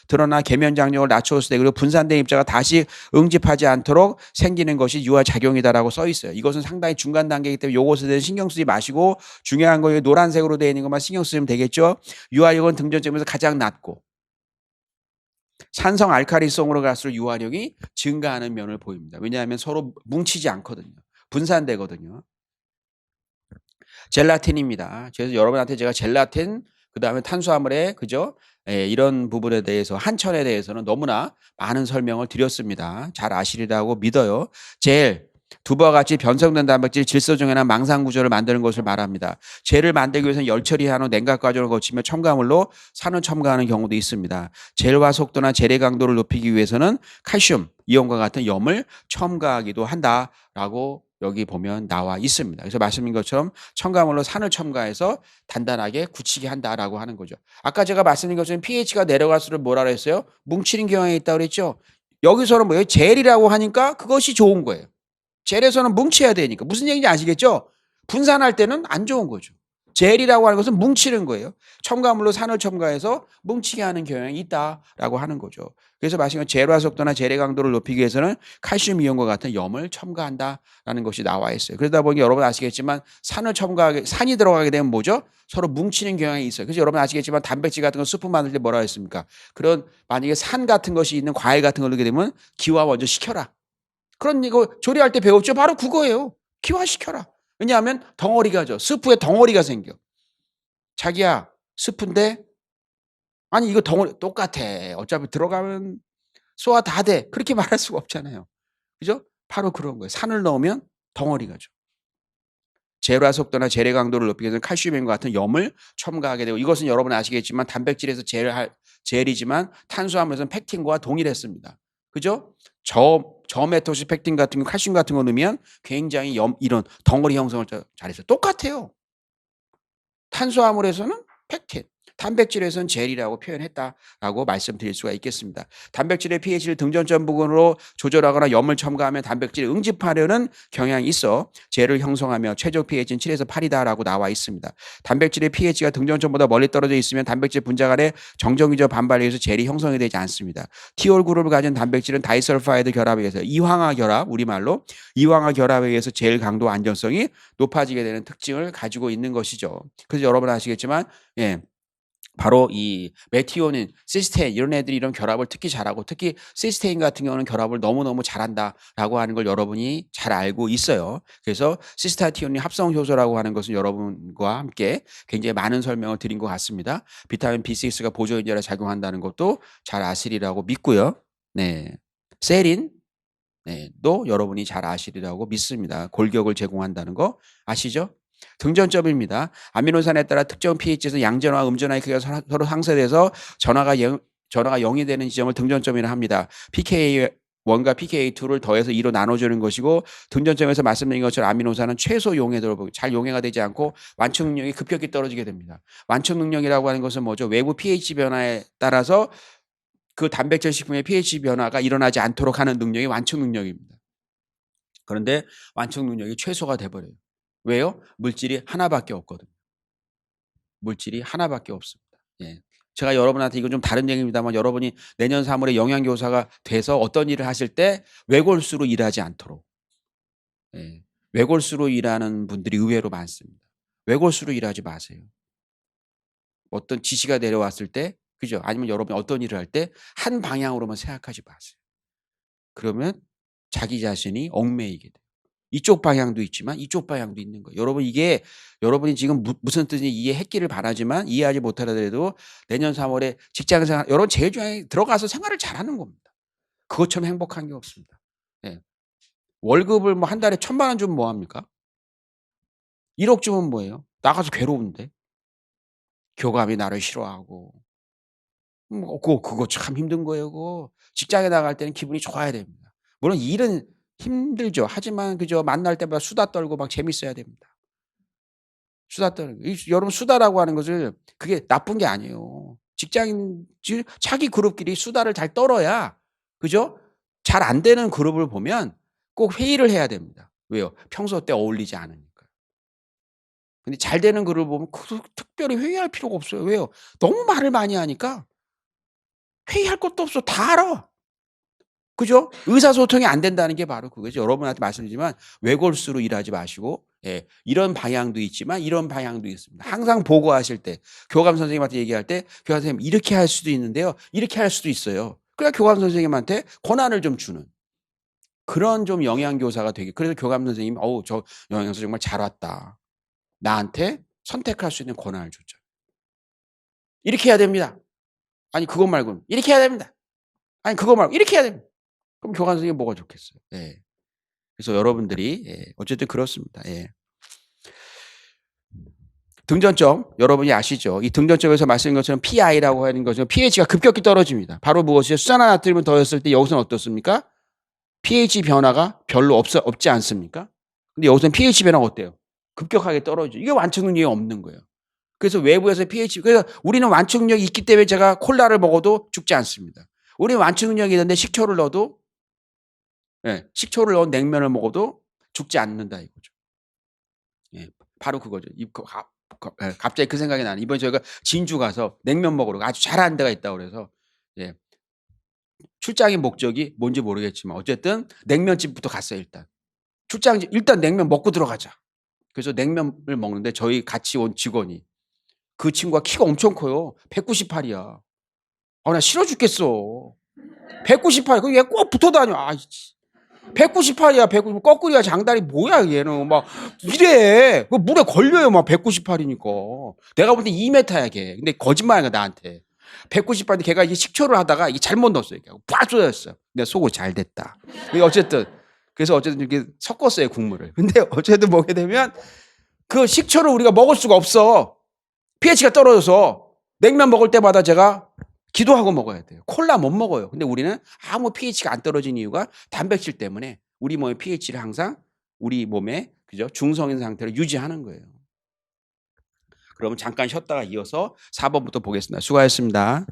드러나 계면장력을 낮추었을 때 그리고 분산된 입자가 다시 응집하지 않도록 생기는 것이 유화작용이다라고 써 있어요. 이것은 상당히 중간 단계이기 때문에 요것에 대해서 신경 쓰지 마시고 중요한 거 노란색으로 되어 있는 것만 신경 쓰면 되겠죠. 유화력은 등전점에서 가장 낮고 산성 알칼리성으로 갈수록 유화력이 증가하는 면을 보입니다. 왜냐하면 서로 뭉치지 않거든요. 분산되거든요. 젤라틴입니다. 그래서 여러분한테 제가 젤라틴 그다음에 탄수화물의 그죠? 예, 이런 부분에 대해서 한천에 대해서는 너무나 많은 설명을 드렸습니다. 잘 아시리라고 믿어요. 두부와 같이 변성된 단백질 질소정연화 망상 구조를 만드는 것을 말합니다. 젤을 만들기 위해서는 열 처리한 후 냉각 과정을 거치며 첨가물로 산을 첨가하는 경우도 있습니다. 젤화 속도나 젤의 강도를 높이기 위해서는 칼슘 이온과 같은 염을 첨가하기도 한다라고 여기 보면 나와 있습니다. 그래서 말씀인 것처럼 첨가물로 산을 첨가해서 단단하게 굳히게 한다라고 하는 거죠. 아까 제가 말씀드린 것처럼 pH가 내려갈수록 뭐라 그랬어요? 뭉치는 경향이 있다고 그랬죠. 여기서는 뭐예요? 젤이라고 하니까 그것이 좋은 거예요. 젤에서는 뭉쳐야 되니까. 무슨 얘기인지 아시겠죠? 분산할 때는 안 좋은 거죠. 젤이라고 하는 것은 뭉치는 거예요. 첨가물로 산을 첨가해서 뭉치게 하는 경향이 있다라고 하는 거죠. 그래서 마시면 젤화 속도나 젤의 강도를 높이기 위해서는 칼슘 이온과 같은 염을 첨가한다라는 것이 나와 있어요. 그러다 보니 여러분 아시겠지만 산이 들어가게 되면 뭐죠? 서로 뭉치는 경향이 있어요. 그래서 여러분 아시겠지만 단백질 같은 거 수프 만들 때 뭐라 했습니까? 그런 만약에 산 같은 것이 있는 과일 같은 걸 넣게 되면 기화 먼저 시켜라. 그런 이거 조리할 때 배웠죠? 바로 그거예요. 기화시켜라. 왜냐하면 덩어리가죠. 스프에 덩어리가 생겨. 자기야, 스프인데 아니 이거 덩어리 똑같아. 어차피 들어가면 소화 다 돼. 그렇게 말할 수가 없잖아요. 그죠? 바로 그런 거예요. 산을 넣으면 덩어리가죠. 젤화 속도나 젤의 강도를 높이기 위해서는 칼슘과 같은 염을 첨가하게 되고 이것은 여러분 아시겠지만 단백질에서 젤이지만 탄수화물에서는 팩틴과 동일했습니다. 그죠? 저메토시 팩틴 같은 거 칼슘 같은 거 넣으면 굉장히 이런 덩어리 형성을 잘해서 똑같아요. 탄수화물에서는 팩틴, 단백질에서는 젤이라고 표현했다라고 말씀드릴 수가 있겠습니다. 단백질의 pH를 등전점 부근으로 조절하거나 염을 첨가하면 단백질을 응집하려는 경향이 있어 젤을 형성하며 최저 pH는 7에서 8이다라고 나와 있습니다. 단백질의 pH가 등전점보다 멀리 떨어져 있으면 단백질 분자 간의 정전기적 반발에 의해서 젤이 형성이 되지 않습니다. 티올 그룹을 가진 단백질은 다이설파이드 결합에 의해서 이황화 결합, 우리말로 이황화 결합에 의해서 젤 강도 안전성이 높아지게 되는 특징을 가지고 있는 것이죠. 그래서 여러분 아시겠지만 바로 이 메티오닌, 시스테인 이런 애들이 이런 결합을 특히 잘하고 특히 시스테인 같은 경우는 결합을 너무너무 잘한다라고 하는 걸 여러분이 잘 알고 있어요. 그래서 시스타티온인 합성 효소라고 하는 것은 여러분과 함께 굉장히 많은 설명을 드린 것 같습니다. 비타민 B6가 보조인자로 작용한다는 것도 잘 아시리라고 믿고요. 네. 세린 또 여러분이 잘 아시리라고 믿습니다. 골격을 제공한다는 거 아시죠? 등전점입니다. 아미노산에 따라 특정 pH에서 양전화, 음전화의 크기가 서로 상쇄돼서 전화가 0이 되는 지점을 등전점이라 합니다. pKa1과 pKa2를 더해서 2로 나눠주는 것이고 등전점에서 말씀드린 것처럼 아미노산은 최소 용해도로 잘 용해가 되지 않고 완충 능력이 급격히 떨어지게 됩니다. 완충 능력이라고 하는 것은 뭐죠? 외부 pH 변화에 따라서 그 단백질 식품의 pH 변화가 일어나지 않도록 하는 능력이 완충 능력입니다. 그런데 완충 능력이 최소가 돼버려요. 왜요? 물질이 하나밖에 없거든요. 물질이 하나밖에 없습니다. 예. 제가 여러분한테 이건 좀 다른 얘기입니다만 여러분이 내년 3월에 영양교사가 돼서 어떤 일을 하실 때 외골수로 일하지 않도록 외골수로 일하는 분들이 의외로 많습니다. 외골수로 일하지 마세요. 어떤 지시가 내려왔을 때 그죠? 아니면 여러분이 어떤 일을 할 때 한 방향으로만 생각하지 마세요. 그러면 자기 자신이 얽매이게 돼요. 이쪽 방향도 있지만 이쪽 방향도 있는 거예요. 여러분 이게 여러분이 지금 무슨 뜻인지 이해했기를 바라지만 이해하지 못하더라도 내년 3월에 직장생활 여러분 제일 중요한 게 들어가서 생활을 잘하는 겁니다. 그것처럼 행복한 게 없습니다. 네. 월급을 뭐 한 달에 1,000만 원 주면 뭐 합니까? 1억 주면 뭐예요? 나가서 괴로운데. 교감이 나를 싫어하고. 그거 참 힘든 거예요. 그거. 직장에 나갈 때는 기분이 좋아야 됩니다. 물론 일은 힘들죠. 하지만 그저 만날 때마다 수다 떨고 막 재밌어야 됩니다. 수다 떠는 거. 여러분 수다라고 하는 것을 그게 나쁜 게 아니에요. 직장인 자기 그룹끼리 수다를 잘 떨어야 그죠? 잘 안 되는 그룹을 보면 꼭 회의를 해야 됩니다. 왜요? 평소 때 어울리지 않으니까. 근데 잘 되는 그룹을 보면 특별히 회의할 필요가 없어요. 왜요? 너무 말을 많이 하니까 회의할 것도 없어. 다 알아. 그죠? 의사소통이 안 된다는 게 바로 그거죠. 여러분한테 말씀드리지만 외골수로 일하지 마시고 이런 방향도 있지만 이런 방향도 있습니다. 항상 보고하실 때 교감 선생님한테 얘기할 때 교감 선생님 이렇게 할 수도 있는데요. 이렇게 할 수도 있어요. 그러니까 교감 선생님한테 권한을 좀 주는 그런 좀 영양교사가 되게 그래서 교감 선생님이 저 영양사 정말 잘 왔다. 나한테 선택할 수 있는 권한을 줬죠. 이렇게 해야 됩니다. 아니 그것 말고는 이렇게 해야 됩니다. 아니 그거 말고 이렇게 해야 됩니다. 그럼 교감 선생님이 뭐가 좋겠어요. 그래서 여러분들이 어쨌든 그렇습니다. 등전점 여러분이 아시죠? 이 등전점에서 말씀드린 것처럼 PI라고 하는 것은 pH가 급격히 떨어집니다. 바로 무엇이죠? 수산화나트륨을 더했을 때 여기서는 어떻습니까? pH 변화가 별로 없지 않습니까? 근데 여기서는 pH 변화가 어때요? 급격하게 떨어져요. 이게 완충 능력이 없는 거예요. 그래서 외부에서 pH 그래서 우리는 완충 능력이 있기 때문에 제가 콜라를 먹어도 죽지 않습니다. 우리는 완충 능력이 있는데 식초를 넣어도 예, 식초를 넣은 냉면을 먹어도 죽지 않는다 이거죠. 예. 바로 그거죠. 예, 갑자기 그 생각이 나네. 이번에 저희가 진주 가서 냉면 먹으러 아주 잘하는 데가 있다고 그래서 예. 출장의 목적이 뭔지 모르겠지만 어쨌든 냉면집부터 갔어요 일단. 출장지 일단 냉면 먹고 들어가자. 그래서 냉면을 먹는데 저희 같이 온 직원이 그 친구가 키가 엄청 커요. 198 이야. 나 싫어 죽겠어. 198 그 얘 꼭 붙어 다녀. 198 이야. 190 거꾸리야 장다리 뭐야 얘는 막 이래. 그 물에 걸려요 막 198 이니까. 내가 볼 때 2m야 걔. 근데 거짓말이야 나한테. 198인데 걔가 이게 식초를 하다가 이게 잘못 넣었어요. 빡 쏟아졌어요. 내가 속을 잘 됐다. 어쨌든 그래서 어쨌든 이렇게 섞었어요 국물을. 근데 어쨌든 먹게 되면 그 식초를 우리가 먹을 수가 없어. pH가 떨어져서 냉면 먹을 때마다 제가 기도하고 먹어야 돼요. 콜라 못 먹어요. 근데 우리는 아무 pH가 안 떨어진 이유가 단백질 때문에 우리 몸의 pH를 항상 우리 몸에 그죠? 중성인 상태로 유지하는 거예요. 그러면 잠깐 쉬었다가 이어서 4번부터 보겠습니다. 수고하셨습니다.